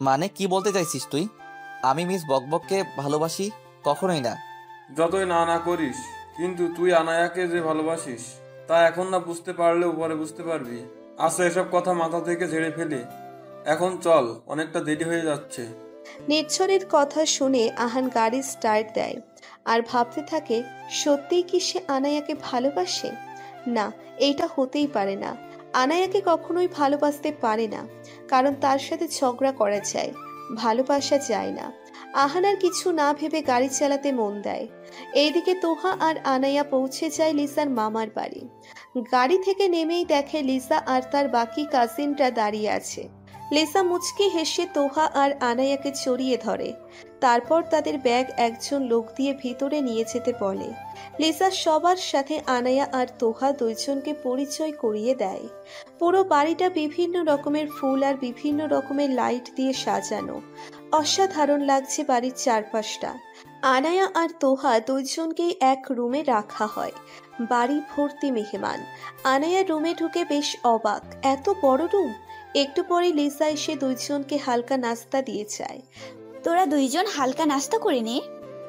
মানে কি বলতে চাইছিস তুই? আমি মিস বকবককে ভালোবাসি? কখনোই না। যতই না না করিস, কিন্তু তুই আনায়াকে যে ভালোবাসিস তা এখন না বুঝতে পারলেও পরে বুঝতে পারবি। আচ্ছা, এসব কথা মাথা থেকে ঝেড়ে ফেলি, এখন চল, অনেকটা দেরি হয়ে যাচ্ছে। নির্ঝরের কথা শুনে আহান গাড়ি স্টার্ট দেয় আর ভাবতে থাকে, সত্যিই কি সে আনায়াকে ভালোবাসে? না, এইটা হতেই পারে না। আনায়াকে কখনোই ভালোবাসতে পারে না, কারণ তার সাথে ঝগড়া করা যায়, ভালোবাসা যায় না। আহান আর কিছু না ভেবে গাড়ি চালাতে মন দেয়। এইদিকে তোহা আর আনায়া পৌঁছে যায় লিসার মামার বাড়ি। গাড়ি থেকে নেমেই দেখে লিসা আর তার বাকি কাজিনরা দাঁড়িয়ে আছে। লিসা মুচকি হেসে তোহা আর আনায়াকে জড়িয়ে ধরে। তারপর তাদের ব্যাগ একজন লোক দিয়ে ভিতরে নিয়ে যেতে বলে। লিসা সবার সাথে আনায়া আর তোহা দুইজনকে পরিচয় করিয়ে দেয়। পুরো বাড়িটা বিভিন্ন রকমের ফুল আর বিভিন্ন রকমের লাইট দিয়ে সাজানো। অসাধারণ লাগছে বাড়ির চারপাশটা। আনায়া আর তোহা দুইজনকেই এক রুমে রাখা হয়। বাড়ি ভর্তি মেহমান। আনায়া রুমে ঢুকে বেশ অবাক, এত বড় রুম। একটু পরে লিসা এসে দুইজনকে হালকা নাস্তা দিয়ে যায়। তোরা দুইজন হালকা নাস্তা করে নে।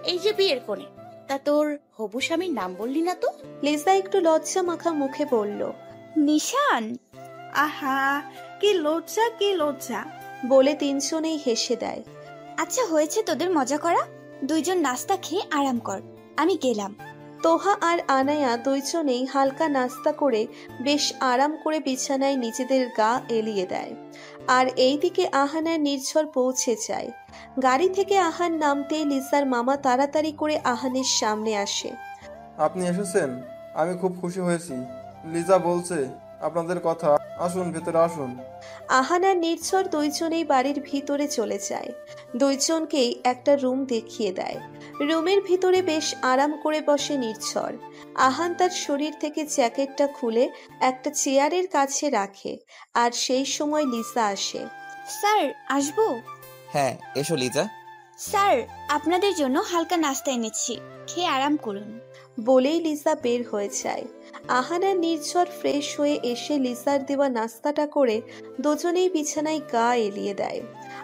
এই যে বিয়ের কোণে, তা তোর হবু স্বামীর নাম বললি না তো? লিসা একটু লজ্জা মাখা মুখে বলল। নিশান। আহা, কি লজ্জা কি লজ্জা। বলে তিনজনেই হেসে দেয়। আচ্ছা হয়েছে তোদের মজা করা, দুইজন নাস্তা খেয়ে আরাম কর, আমি গেলাম। তোহা আর আনায়া দুইজনেই হালকা নাস্তা করে বেশ আরাম করে বিছানায় নিজেদের গা এলিয়ে দেয়। আর এইদিকে আহান আর নির্ঝর পৌঁছে যায়। গাড়ি থেকে আহান নামতেই লিসার মামা তাড়াতাড়ি করে আহানের সামনে আসে। আপনি এসেছেন, আমি খুব খুশি হয়েছি। লিজা বলছে আপনাদের কথা, আসুন ভেতরে আসুন। আহান আর নির্ঝর দুইজনেই বাড়ির ভিতরে চলে যায়। দুইজনকেই একটা রুম দেখিয়ে দেয়। রুমের ভিতরে বেশ আরাম করে বসে নির্ঝর। আহান তার শরীর থেকে জ্যাকেটটা খুলে একটা চেয়ারের কাছে রাখে। আর সেই সময় লিসা আসে। স্যার আসবো? হ্যাঁ, এসো লিজা। স্যার, আপনাদের জন্য হালকা নাস্তা এনেছি, খেয়ে আরাম করুন। বলেই লিসা বের হয়ে যায়। আহান আর নির্ঝর ফ্রেশ হয়ে এসে লিসার দেওয়া নাস্তাটা করে দুজনেই বিছানায় গা এলিয়ে দেয়।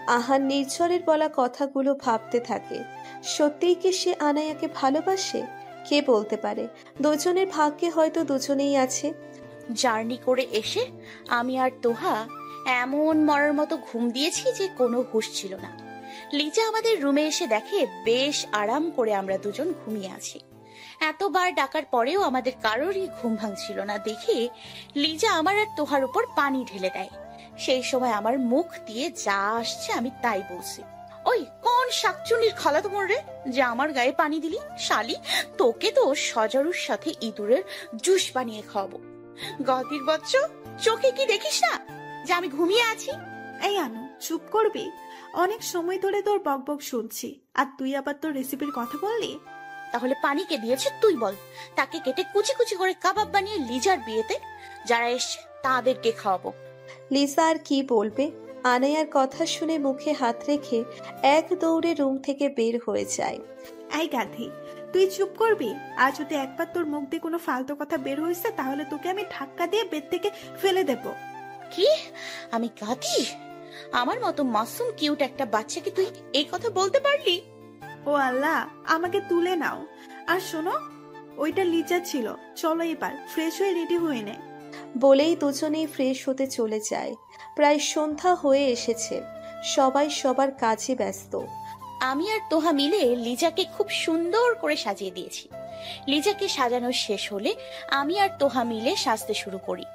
আহান নির্ঝরের বলা কথাগুলো ভাবতে থাকে। সত্যিই কি সে আনায়াকে ভালোবাসে? কে বলতে পারে। দুজনের ভাগ্যে হয়তো দুজনেই আছে। জার্নি করে এসে আমি আর তোহা এমন মরার মতো ঘুম দিয়েছি যে কোনো হুঁশ ছিল না। লিজা আমাদের রুমে এসে দেখে বেশ আরাম করে আমরা দুজন ঘুমিয়ে আছি। এতবার ডাকার পরেও আমাদের কারোরই ঘুম ভাঙছিল না দেখে লিজা আমার আর তোহার উপর পানি ঢেলে দেয়। সেই সময় আমার মুখ দিয়ে যা আসছে আমি তাই বলছি। ওই কোন শাকচুনির খালাতো বোন রে যে আমার গায়ে পানি দিলি? শালি, তোকে তো সজারুর সাথে ইঁদুরের জুস বানিয়ে খাওয়াবো। গদির বাচ্চা, চোখে কি দেখিস না যে আমি ঘুমিয়ে আছি? এই আনু, চুপ করবি? অনেক সময় ধরে তোর বকবক শুনছি, আর তুই আবার তোর রেসিপির কথা বললি। তাহলে পানি কে দিয়েছে তুই বল। তাকে কেটে কুচি কুচি করে কাবাব বানিয়ে লিজার বিয়েতে যারা এসছে তাদেরকে খাওয়াবো। লিসা আর কি বলবে। আনায়ার কথা শুনে মুখে হাত রেখে এক দৌড়ে রুম থেকে বের হয়ে যায়। এই গাধি, তুই চুপ করবি? আর যদি একবার তোর মুখ দিয়ে কোনো ফালতু কথা বের হয়েছে তাহলে তোকে আমি ধাক্কা দিয়ে বেড থেকে ফেলে দেব। কি? আমি গাধি? আমার মতো মাসুম কিউট একটা বাচ্চাকে তুই এই কথা বলতে পারলি? ও আল্লাহ, আমাকে তুলে নাও। আর শোনো, ওইটা লিজা ছিল। চলো এবার ফ্রেশ হয়ে রেডি হয়ে নে। বলেই দুজনেই ফ্রেশ হতে চলে যায়। প্রায় সন্ধ্যা হয়ে এসেছে। সবাই সবার কাজে ব্যস্ত। আমি আর তোহা মিলে লিজাকে খুব সুন্দর করে সাজিয়ে দিয়েছি। লিজাকে সাজানো শেষ হলে আমি আর তোহা মিলে সাজতে শুরু করি।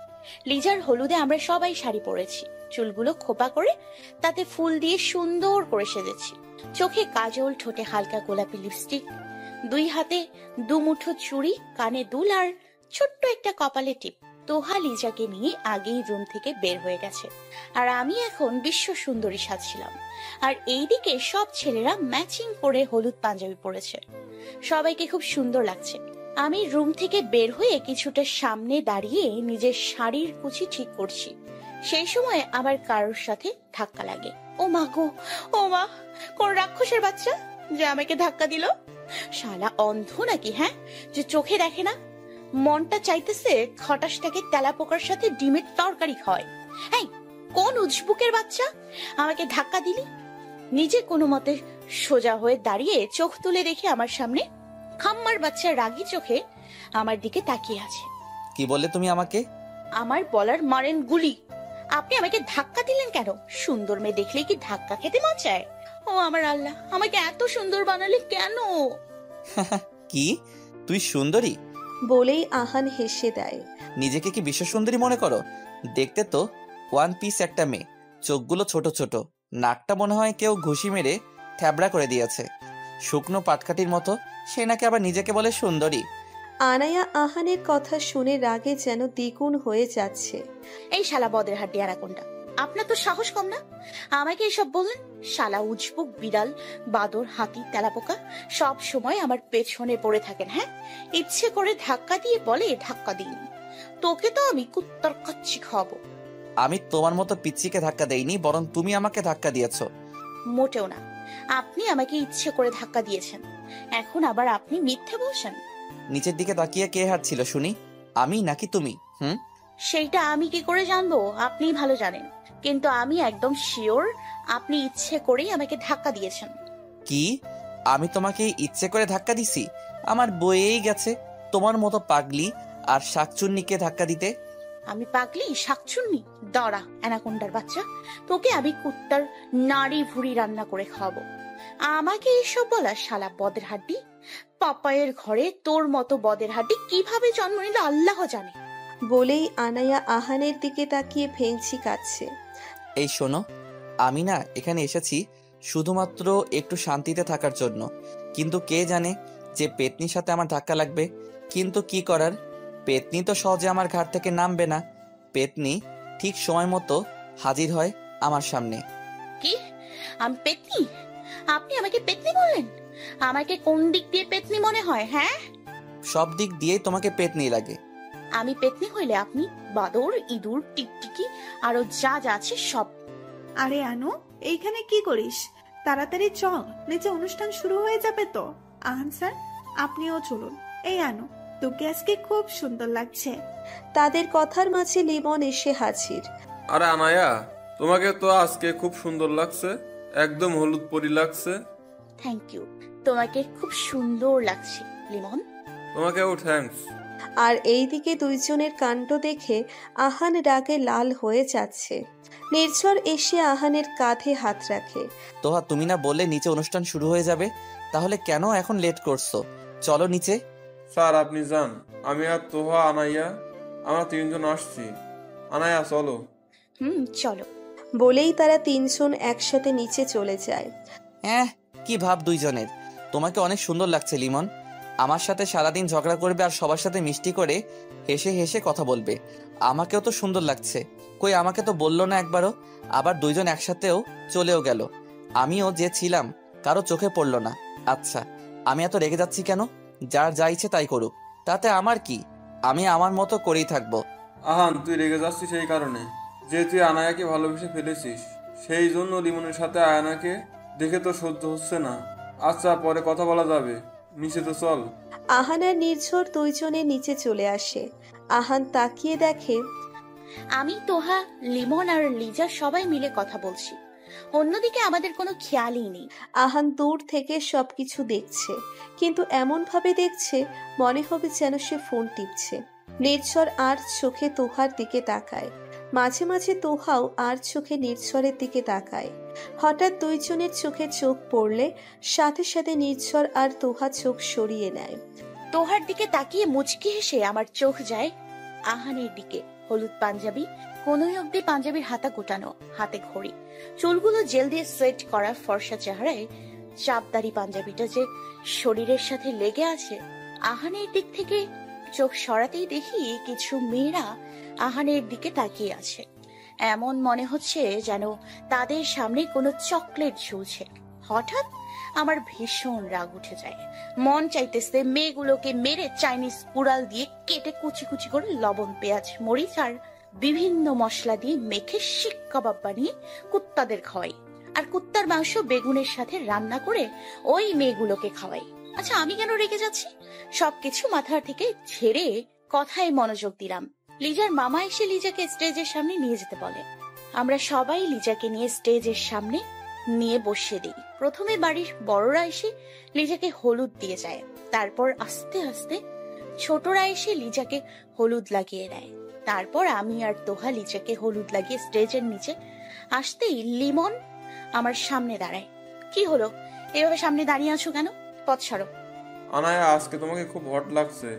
লিজার হলুদে আমরা সবাই শাড়ি পরেছি, চুলগুলো খোপা করে তাতে ফুল দিয়ে সুন্দর করে সেজেছি। চোখে কাজল, ঠোঁটে হালকা গোলাপি লিপস্টিক, দুই হাতে দুমুঠো চুড়ি, কানে দুল আর ছোট্ট একটা কপালে টিপ। তোহা লিজাকে নিয়ে আগেই রুম থেকে বের হয়ে গেছে আর আমি এখন বিশ্ব সুন্দরী সাজছিলাম। আর এইদিকে সব ছেলেরা ম্যাচিং করে হলুদ পাঞ্জাবি পরেছে। সবাইকে খুব সুন্দর লাগছে। আমি রুম থেকে বের হয়ে কিছুটা সামনে দাঁড়িয়ে নিজের শাড়ির কুচি ঠিক করছি। সেই সময় আবার কারোর সাথে ধাক্কা লাগে। ও মা গো, ও মা, কোন রাক্ষসের বাচ্চা যে আমাকে ধাক্কা দিল? শালা অন্ধ নাকি, হ্যাঁ, যে চোখে দেখে না? মনটা চাইতেছে খটাসটাকে তেলা পোকার সাথে ডিমের তরকারি খাওয়ায়। এই কোন উজবুকের বাচ্চা? আমাকে ধাক্কা দিলি। নিজে কোনো মতে সোজা হয়ে দাঁড়িয়ে চোখ তুলে দেখি আমার সামনে খাম্মার বাচ্চা রাগী চোখে আমার দিকে তাকিয়ে আছে। কি বললে তুমি আমাকে? আমার বলার মারেন গুলি। আপনি আমাকে ধাক্কা দিলেন কেন? সুন্দর মেয়ে দেখলে কি ধাক্কা খেতে মন চায়? ও আমার আল্লাহ, আমাকে এত সুন্দর বানালে কেন? কি তুই সুন্দরী? বলেই আহান হেসে দেয়। নিজেকে কি বিশ্ব সুন্দরী মনে করো? দেখতে তো ওয়ান পিস একটা মেয়ে, চোখগুলো ছোট ছোট, নাকটা মনে হয় কেউ ঘুষি মেরে থ্যাবড়া করে দিয়েছে, শুকনো পাটকাঠির মতো। সে নাকি আবার নিজেকে বলে সুন্দরী। আনায়া আহানের কথা শুনে রাগে যেন দ্বিগুণ হয়ে যাচ্ছে। এই শালা বদের হাড্ডি আনাকোন্ডা, আপনার তো সাহস কম না? আমাকে এসব বললেন? শালা উজবুক, বিড়াল, বাদর, হাতি, তেলাপোকা সব সময় আমার পেছনে পড়ে থাকেন। হ্যাঁ, ইচ্ছে করে ধাক্কা দিয়ে বলে ধাক্কা দিন। তোকে তো আমি কুত্তার কাচ্চি খাওয়াবো। আমি তোমার মতো পিচ্চিকে ধাক্কা দেইনি, বরং তুমি আমাকে ধাক্কা দিয়েছো। মোটেও না, আপনি আমাকে ইচ্ছে করে ধাক্কা দিয়েছেন। এখন আবার আপনি মিথ্যে বলছেন। নিচের দিকে তাকিয়ে কে হাঁটছিল শুনি? আমি নাকি তুমি? সেইটা আমি কি করে জানবো? আপনিই ভালো জানেন। কিন্তু আমি একদম শিওর আপনি ইচ্ছে করেই আমাকে ধাক্কা দিয়েছেন। কি আমি তোমাকে ইচ্ছে করে ধাক্কা দিছি? আমার বইয়েই গেছে তোমার মতো পাগলি আর শাকচুন্নিকে ধাক্কা দিতে। আমি পাগলি, শাকচুন্নি? দাঁড়া অ্যানাকোন্ডার বাচ্চা, তোকে আমি কুত্তার নাড়ি ভুড়ি রান্না করে খাওয়াবো। আমাকে এসব বলা? শালা বদের হাড্ডি, পাপায়ের ঘরে তোর মতো বদের হাড্ডি কিভাবে জন্ম নিল আল্লাহ জানে। বলেই আনায়া আহানের দিকে তাকিয়ে ভেঙচি কাটছে। এই শোনো, আমি না এখানে এসেছি শুধুমাত্র একটু শান্তিতে থাকার জন্য, কিন্তু কে জানে যে পেতনির সাথে আমার ধাক্কা লাগবে। কিন্তু কি করার, পেতনি তো সহজে আমার ঘাট থেকে নামবে না। পেতনি ঠিক সময় মতো হাজির হয় আমার সামনে। কি? আমি পেতনি? আপনি আমাকে পেতনি বললেন? আমাকে কোন দিক দিয়ে পেতনি মনে হয়? হ্যাঁ, সব দিক দিয়েই তোমাকে পেতনি লাগে। আমি পেতনি হইলে আপনি বাদর, ইঁদুর, টিকটিকি আরো যা যা আছে সব। আরে আনু, এইখানে কি করিস? তাড়াতাড়ি চল, নিচে অনুষ্ঠান শুরু হয়ে যাবে তো। আহান স্যার, আপনিও চলুন। এই আনু, তোকে আজকে খুব সুন্দর লাগছে। তাদের কথার মাঝে লিমন এসে হাজির। আরে আনায়া, তোমাকে তো আজকে খুব সুন্দর লাগছে, একদম হলুদ পরি লাগছে। থ্যাংক ইউ, তোমাকে খুব সুন্দর লাগছে লিমন। তোমাকেও থ্যাঙ্কস। আর এইদিকে দুইজনের কাণ্ড দেখে আহান রাগে লাল হয়ে যাচ্ছে। নির্ঝর এসে আহানের কাঁধে হাত রাখে। তোহা তুমি না বললে নিচে অনুষ্ঠান শুরু হয়ে যাবে? তাহলে কেন এখন লেট করছো? চলো নিচে। স্যার আপনি যান, আমি আর তোহা, আনাইয়া, আমরা তিনজন আসছি। আনায়া চলো। চলো। বলেই তারা তিনজন একসাথে নিচে চলে যায়। কি ভাব দুইজনের? তোমাকে অনেক সুন্দর লাগছে লিমন। আমার সাথে সারাদিন ঝগড়া করবে আর সবার সাথে মিষ্টি করে হেসে হেসে কথা বলবে। আমাকেও তো সুন্দর লাগছে। কই আমাকে তো বললো না একবারও। আবার দুইজন একসাথেও চলেও গেল। আমিও যে ছিলাম কারো চোখে পড়লো না। আচ্ছা, আমি এত রেগে যাচ্ছি কেন? যার যা ইচ্ছে তাই করুক, তাতে আমার কি? আমি আমার মতো করেই থাকবো। আহান, তুই রেগে যাচ্ছিস এই কারণে যে তুই আনায়াকে ভালোবেসে ফেলেছিস, সেই জন্য লিমনের সাথে আয়নাকে দেখে তো সহ্য হচ্ছে না। আচ্ছা, পরে কথা বলা যাবে, নিচে তো চল। আহান আর নির্ঝর দুইজনে নিচে চলে আসে। আহান তাকিয়ে দেখে আমি, তোহা, লিমন আর লিজা সবাই মিলে কথা বলছি। অন্যদিকে আমাদের কোনো খেয়ালই নেই। আহান দূর থেকে সবকিছু দেখছে, কিন্তু এমন ভাবে দেখছে মনে হবে যেন সে ফোন টিপছে। নির্ঝর আর চোখে তোহার দিকে তাকায়। মাঝে মাঝে তোহাও আর চোখে নির্ঝরের দিকে তাকায়। হঠাৎ দুইজনের চোখে চোখ পড়লে সাথে সাথে নির্ঝর আর তোহা চোখ সরিয়ে নেয়। তোহার দিকে তাকিয়ে মুচকি হেসে আমার চোখ যায় আহানের দিকে। হলুদ পাঞ্জাবি, কোনোই অব্দি পাঞ্জাবির হাতা গোটানো, হাতে ঘড়ি, চুলগুলো জেল দিয়ে সেট করা, ফর্সা চেহারায় চাপদারি পাঞ্জাবিটা যে শরীরের সাথে লেগে আছে। আহানের দিক থেকে চোখ সরাতেই দেখি কিছু মেয়েরা আহানের দিকে তাকিয়ে আছে। এমন মনে হচ্ছে যেন তাদের সামনে কোনো চকলেট ঝুলছে। হঠাৎ আমার ভীষণ রাগ উঠে যায়। মন চাইতেছে মেয়েগুলোকে মেরে চাইনিজ কুড়াল দিয়ে কেটে কুচি কুচি করে লবণ, পেঁয়াজ, মরিচ আর বিভিন্ন মশলা দিয়ে মেখে শিক কাবাব বানিয়ে কুত্তাদের খাওয়াই, আর কুত্তার মাংস বেগুনের সাথে রান্না করে ওই মেয়েগুলোকে খাওয়াই। আচ্ছা, আমি কেন রেগে যাচ্ছি? সবকিছু মাথা থেকে ঝেড়ে কথায় মনোযোগ দিলাম। লিজার মামা এসে লিজাকে স্টেজের সামনে নিয়ে যেতে বলে। আমরা সবাই লিজাকে নিয়ে স্টেজের সামনে নিয়ে বসিয়ে দিই। প্রথমে বাড়ির বড়রা এসে লিজাকে হলুদ দিয়ে যায়, তারপর আস্তে আস্তে ছোটরা এসে লিজাকে হলুদ লাগিয়ে দেয়। তারপর আমি আর তোহা লিজাকে হলুদ লাগিয়ে স্টেজের নিচে আসতেই লিমন আমার সামনে দাঁড়ায়। কি হলো, এভাবে সামনে দাঁড়িয়ে আছো কেন? পথ ছাড়ো। আনায়া, আজকে তোমাকে খুব হট লাগছে।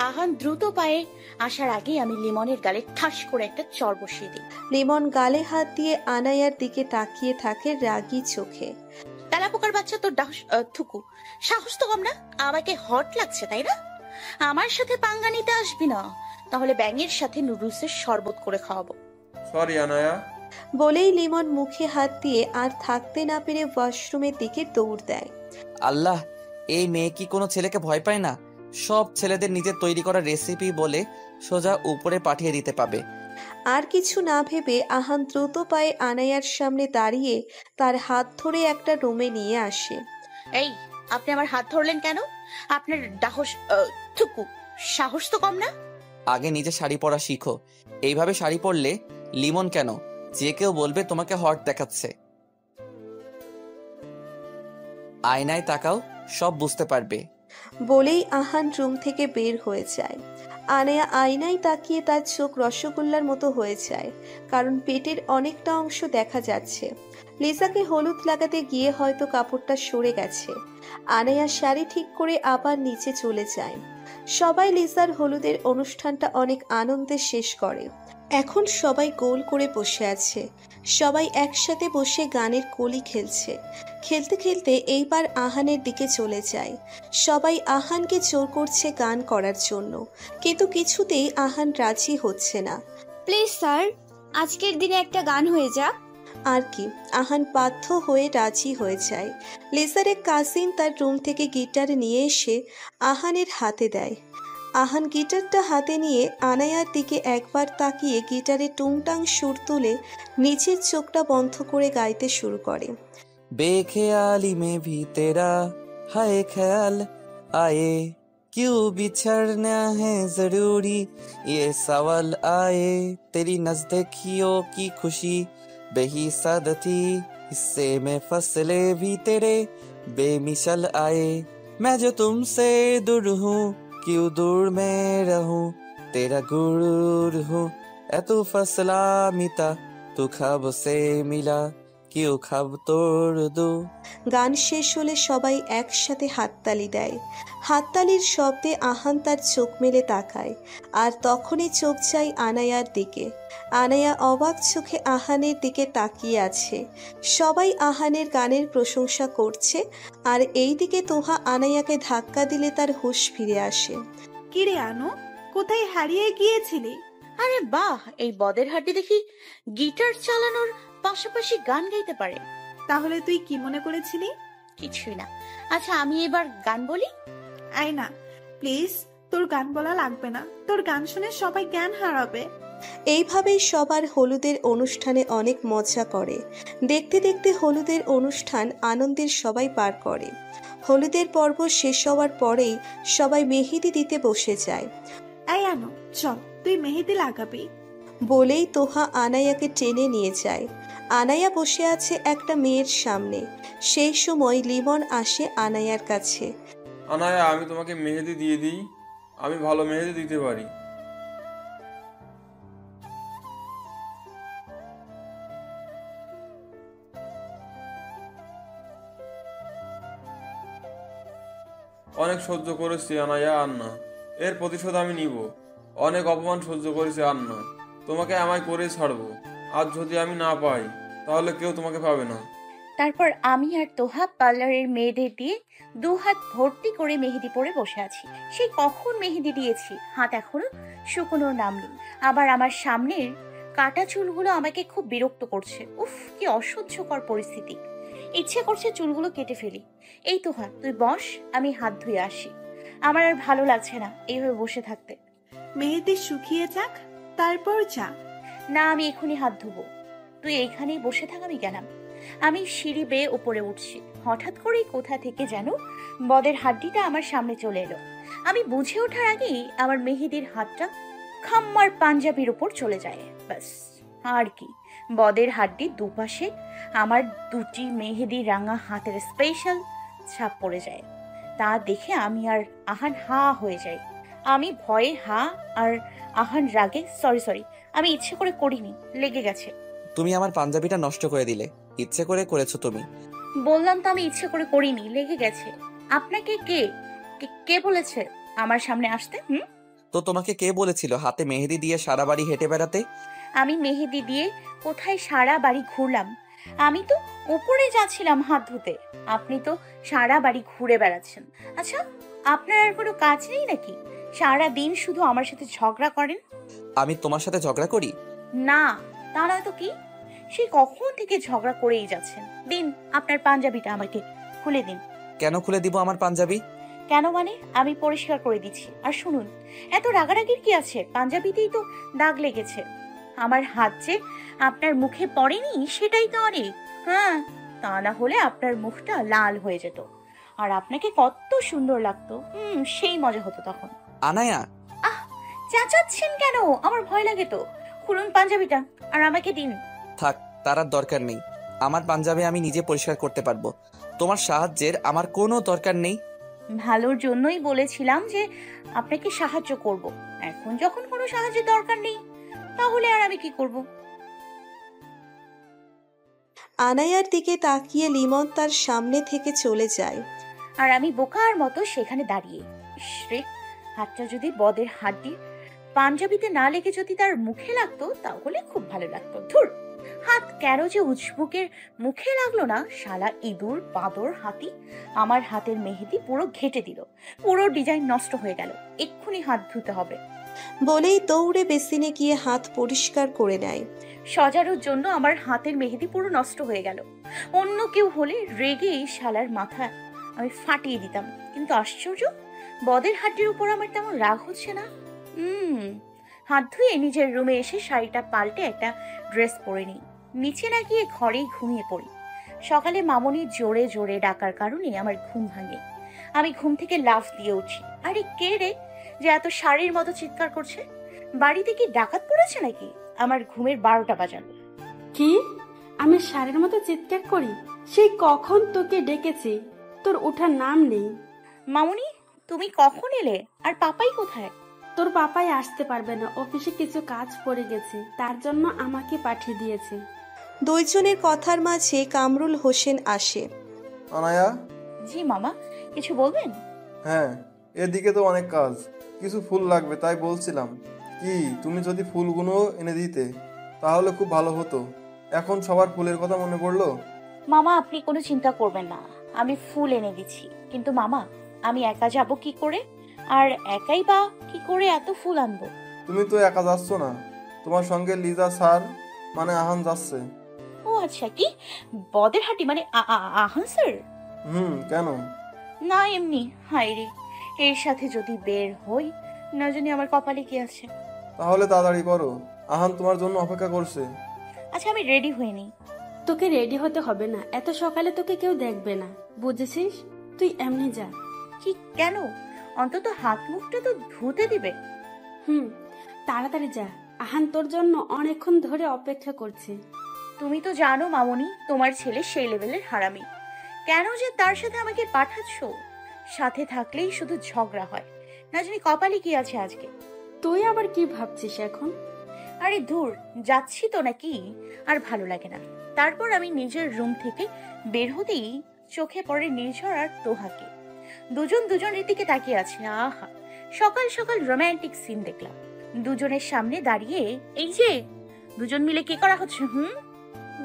আহান দ্রুত পায়ে আসার আগেই আমি লিমনের গালে ঠাস করে একটা চড় বসিয়ে দিই। লিমন গালে হাত দিয়ে আনায়ার দিকে তাকিয়ে থাকে রাগী চোখে। তেলাপোকার বাচ্চা, তোর থুকু সাহস তো কম না? আমাকে হট লাগছে তাই না? আমার সাথে পাঙ্গা নিতে আসবি না, তাহলে ব্যাঙের সাথে নুডলসের শরবত করে খাওয়াবো। সরি আনায়া। বলেই লিমন মুখে হাত দিয়ে আর থাকতে না পেরে ওয়াশরুমের দিকে দৌড় দেয়। আল্লাহ, এই মেয়ে কি কোনো ছেলেকে ভয় পায় না? সব ছেলেদের নিজের তৈরি করা রেসিপি বলে সোজা উপরে পাঠিয়ে দিতে পাবে। আর কিছু না ভেবে আহান দ্রুত পায়ে আনায়ার সামনে দাঁড়িয়ে তার হাত ধরে একটা রুমে নিয়ে আসে। এই, আপনি আমার হাত ধরলেন কেন? আপনার থুকু সাহস তো কম না? আগে নিজে শাড়ি পরা শিখো। এইভাবে শাড়ি পরলে লিমন কেন, যে কেউ বলবে তোমাকে হট দেখাচ্ছে। আয়নায় তাকাও, সব বুঝতে পারবে। বলেই আহান রুম থেকে বের হয়ে যায়। আনায়া আয়নায় তাকিয়ে তার চোখ রসগোল্লার মতো হয়ে যায়, কারণ পেটের অনেকটা অংশ দেখা যাচ্ছে। লিজাকে হলুদ লাগাতে গিয়ে হয়তো কাপড়টা সরে গেছে। আনায়া শাড়ি ঠিক করে আবার নিচে চলে যায়। সবাই লিজার হলুদের অনুষ্ঠানটা অনেক আনন্দে শেষ করে। এখন সবাই গোল করে বসে আছে। সবাই একসাথে বসে গানের কলি খেলছে। খেলতে খেলতে এইবার আহানের দিকে চলে যায়। সবাই আহানকে জোর করছে গান করার জন্য, কিন্তু কিছুতেই আহান রাজি হচ্ছে না। প্লিজ স্যার, আজকের দিনে একটা গান হয়ে যাক। আর কি, আহান বাধ্য হয়ে রাজি হয়ে যায়। লেজারের কাজিন তার রুম থেকে গিটার নিয়ে এসে আহানের হাতে দেয়। আহান গিটারটা হাতে নিয়ে আনায়ার দিকে একবার তাকিয়ে গিটারে টুংটাং সুর তুলে নিচের চোখটা বন্ধ করে গাইতে শুরু করে। बेख्याली में भी तेरा हाय ख्याल आए, क्यों बिछड़ना है जरूरी ये सवाल आए, तेरी नजदीकियों की खुशी बेहिसाद थी, हिस्से में फसले भी तेरे बेमिसाल आए, मैं जो तुमसे दूर हूँ क्यों दूर मैं रहूँ, तेरा गुरूर हूँ ए तू फसला मिता, तू ख्वाब से मिला কেউ খাব তোর দো। গান শেষ হলে সবাই একসাথে হাততালি দেয়। হাততালির শব্দে আহান তার চোখ মেলে তাকায়, আর তখনই চোখ যায় আনায়ার দিকে। আনায়া অবাক চোখে আহানের দিকে তাকিয়ে আছে। সবাই আহানের গানের প্রশংসা করছে, আর এই দিকে তোহা আনায়াকে ধাক্কা দিলে তার হুঁশ ফিরে আসে। কিরে আনো, কোথায় হারিয়ে গিয়েছিলি? আরে বাহ, এই বদের হাড্ডি দেখি গিটার চালানোর পাশাপাশি গান গাইতে পারে। তাহলে তুই কি মনে করেছিলি? কিছুই না। আচ্ছা, আমি এবার গান বলি। আয় না প্লিজ, তোর গান বলা লাগবে না। তোর গান শুনে সবাই জ্ঞান হারাবে। এইভাবেই সবার হলুদের অনুষ্ঠানে অনেক মজা করে। দেখতে দেখতে হলুদের অনুষ্ঠান আনন্দের সবাই পার করে। হলুদের পর্ব শেষ হওয়ার পরেই সবাই মেহেদি দিতে বসে যায়। এই আনো, চল তুই মেহেদি লাগাবি। বলেই তোহা আনায়াকে টেনে নিয়ে যায়। আনায়া বসে আছে একটা মেয়ের সামনে। সেই সময় লিমন আসে আনায়ার কাছে। আনায়া, আমি তোমাকে মেহেদি দিয়ে দিই, আমি ভালো মেহেদি দিতে পারি। অনেক সহ্য করেছি আনায়া, আর না। এর প্রতিশোধ আমি নিব। অনেক অপমান সহ্য করেছি, আর না। তোমাকে আমায় করেই ছাড়বো। আজ যদি আমি না পাই, তাহলে কেউ তোমাকে পাবে না। তারপর আমি আর তোহা পার্লারের মেয়েদের দিয়ে 2 হাত ভর্তি করে মেহেদি পরে বসে আছি। সেই কখন মেহেদি দিয়েছি, হাত এখনো শুকনোর নাম নেই। আবার আমার সামনের কাটা চুলগুলো আমাকে খুব বিরক্ত করছে। উফ, কি অসহ্যকর পরিস্থিতি। ইচ্ছে করছে চুলগুলো কেটে ফেলি। এই তোহা, তুই বস, আমি হাত ধুয়ে আসি। আমার আর ভালো লাগছে না এইভাবে বসে থাকতে। মেহেদি শুকিয়ে যাক, তারপর যা। না, আমি এখনই হাত ধুবো। তুই এইখানেই বসে থাক, আমি গেলাম। আমি সিঁড়ি বেয়ে উপরে উঠছি। হঠাৎ করেই কোথা থেকে যেন বদের হাড্ডিটা আমার সামনে চলে এলো। আমি বুঝে ওঠার আগেই আমার মেহেদির হাতটা খাম্মার পাঞ্জাবির উপর চলে যায়। ব্যাস, আর কি, বদের হাড্ডির দুপাশে আমার দুটি মেহেদি রাঙা হাতের স্পেশাল ছাপ পড়ে যায়। তা দেখে আমি আর আহান হা হয়ে যাই। আমি ভয়ে হা, আর আহান রাগে সরি আমি ইচ্ছে করে করিনি, লেগে গেছে। তুমি আমার পাঞ্জাবিটা নষ্ট করে দিলে, ইচ্ছে করে করেছো তুমি। বললাম তো আমি ইচ্ছে করে করিনি, লেগে গেছে। আপনাকে কে কে বলেছে আমার সামনে আসতে? তো তোমাকে কে বলেছিল হাতে মেহেদি দিয়ে সারা বাড়ি হেঁটে বেড়াতে? আমি মেহেদি দিয়ে কোথায় সারা বাড়ি ঘুরলাম? আমি তো উপরে যাচ্ছিলাম হাত ধুতে, আপনি তো সারা বাড়ি ঘুরে বেড়াচ্ছেন। আচ্ছা, আপনার আর কোনো কাজ নেই নাকি? সারা দিন শুধু আমার সাথে ঝগড়া করেন। আমি তোমার সাথে ঝগড়া করি? না, তা নয় তো কি। সেই কখন থেকে ঝগড়া করেই যাচ্ছেন। দিন আপনার পাঞ্জাবিটা আমাকে খুলে দিন। কেন খুলে দিব আমার পাঞ্জাবি? কেন মানে? আমি পরিষ্কার করে দিচ্ছি। আর শুনুন, এত রাগারাগির কি আছে? পাঞ্জাবিতেই তো দাগ লেগেছে। আমার হাত যে আপনার মুখে পড়েনি সেটাই তো অনেক। হ্যাঁ, তা না হলে আপনার মুখটা লাল হয়ে যেত, আর আপনাকে কত সুন্দর লাগতো। সেই মজা হতো তখন। আনায়া! আহ, চেঁচাচ্ছেন কেন? আমার ভয় লাগে তো। খুলুন পাঞ্জাবিটা আর আমাকে দিন। থাক, তার আর দরকার নেই। আমার পাঞ্জাবি আমি নিজে পরিষ্কার করতে পারবো, তোমার সাহায্যের আমার কোনো দরকার নেই। ভালোর জন্যই বলেছিলাম যে আপনাকে সাহায্য করব। এখন যখন কোনো সাহায্যের দরকার নেই, তাহলে আর আমি কি করব? আনায়ার দিকে তাকিয়ে লিমন তার সামনে থেকে চলে যায়। আর আমি বোকার মতো সেখানে দাঁড়িয়ে। ইসরে, হাতটা যদি বদের হাড্ডি পাঞ্জাবিতে না লেগে যদি তার মুখে লাগতো তাহলে খুব ভালো লাগতো। ধুর, হাত কেন যে উজবুকের মুখে লাগলো না! শালা ইঁদুর, বাঁদর, হাতি আমার হাতের মেহেদি পুরো ঘেটে দিল। পুরো ডিজাইন নষ্ট হয়ে গেল। এক্ষুনি হাত ধুতে হবে। বলেই দৌড়ে বেসিনে গিয়ে হাত পরিষ্কার করে নেয়। সজারুর জন্য আমার হাতের মেহেদি পুরো নষ্ট হয়ে গেল। অন্য কেউ হলে রেগেই শালার মাথা আমি ফাটিয়ে দিতাম, কিন্তু আশ্চর্য, বদের হাড্ডির উপর আমার তেমন রাগ হচ্ছে না। হাত ধুয়ে নিজের রুমে এসে শাড়িটা পাল্টে একটা ড্রেস পরে নিই। নিচে না গিয়ে ঘরেই ঘুমিয়ে পড়ি। সকালে মামনি জোরে জোরে ডাকার কারণে আমার ঘুম ভাঙে। আমি ঘুম থেকে লাফ দিয়ে উঠি। আরে কে রে যে এত শাড়ির মতো চিৎকার করছে? বাড়িতে কি ডাকাত পড়েছে নাকি? আমার ঘুমের 12টা বাজানো। কি? আমি শাড়ির মতো চিৎকার করি? সেই কখন তোকে ডেকেছি, তোর ওঠার নাম নেই। মামুনি, তুমি কখন এলে? আর পাপাই কোথায়? তোর পাপাই আসতে পারবে না, অফিসে কিছু কাজ পড়ে গেছে, তার জন্য আমাকে পাঠিয়ে দিয়েছে। দুইজনের কথার মাঝে কামরুল হোসেন আসে। আনায়া? জি মামা, কিছু বলবেন? হ্যাঁ, এদিকে তো অনেক কাজ, কিছু ফুল লাগবে, তাই বলছিলাম কি তুমি যদি ফুলগুলো এনে দিতে তাহলে খুব ভালো হতো। এখন সবার ফুলের কথা মনে পড়লো। মামা, আপনি কোনো চিন্তা করবেন না, আমি ফুল এনে দিচ্ছি। কিন্তু মামা, আমি একা যাব কি করে? আর একাই বা কি করে এত ফুল আনবো? তুমি তো একা যাচ্ছ না, তোমার সঙ্গে লিজা স্যার মানে আহান যাচ্ছে। ও আচ্ছা, কি বদের হাঁটি মানে আহান স্যার? কেন? না এমনি। হায় রে, এর সাথে যদি বের হই, না জানি আমার কপালে কি আছে। তাহলে তাড়াতাড়ি করো, আহান তোমার জন্য অপেক্ষা করছে। আচ্ছা, আমি রেডি হয়ে নিই। তোকে রেডি হতে হবে না, এত সকালে তোকে কেউ দেখবে না, বুঝেছিস? তুই এমনি যা। কি? কেন? অন্তত হাত মুখটা তো ধুতে দিবে। তাড়াতাড়ি যা, আহান তোর জন্য অনেকক্ষণ ধরে অপেক্ষা করছে। তুমি তো জানো মামনি, তোমার ছেলে সেই লেভেলের হারামি। কেন যে তার সাথে আমাকে পাঠাচ্ছ? সাথে থাকলেই শুধু ঝগড়া হয়, না জানি কপালে কি আছে আজকে। তুই আবার কি ভাবছিস এখন? আরে দূর, যাচ্ছি তো নাকি, আর ভালো লাগে না। তারপর আমি নিজের রুম থেকে বের হতেই চোখে পড়ে নির্ঝর আর তোহাকে। দুজনের দিকে তাকিয়ে আছে। আহা, সকাল সকাল রোমান্টিক সিন দেখলাম। দুজনের সামনে দাঁড়িয়ে এই যে দুজন মিলে কি করা হচ্ছে?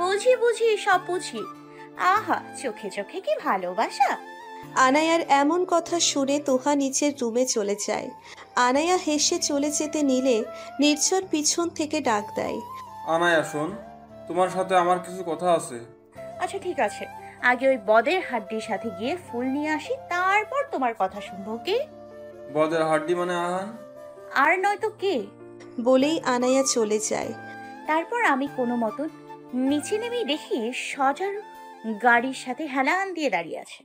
বুঝি সব বুঝি। আহা, চোখে চোখে কি ভালোবাসা! আনায়ার এমন কথা শুনে তোহা নিচের রুমে চলে যায়। আনায়া হেসে চলে যেতে নিলে নির্ঝর পিছন থেকে ডাক দেয়। আনায়া শোন, তোমার সাথে আমার কিছু কথা আছে। আচ্ছা ঠিক আছে, আগে ওই বদের হাড্ডির সাথে গিয়ে ফুল নিয়ে আসি, তারপর তোমার কথা শুনবো। কে? বদের হাড্ডি মানে আহান। আর নয়তো কে? বলেই আনায়া চলে যায়। তারপর আমি কোনো মতন নিচে নেমেই দেখি সজার গাড়ির সাথে হেলান দিয়ে দাঁড়িয়ে আছে।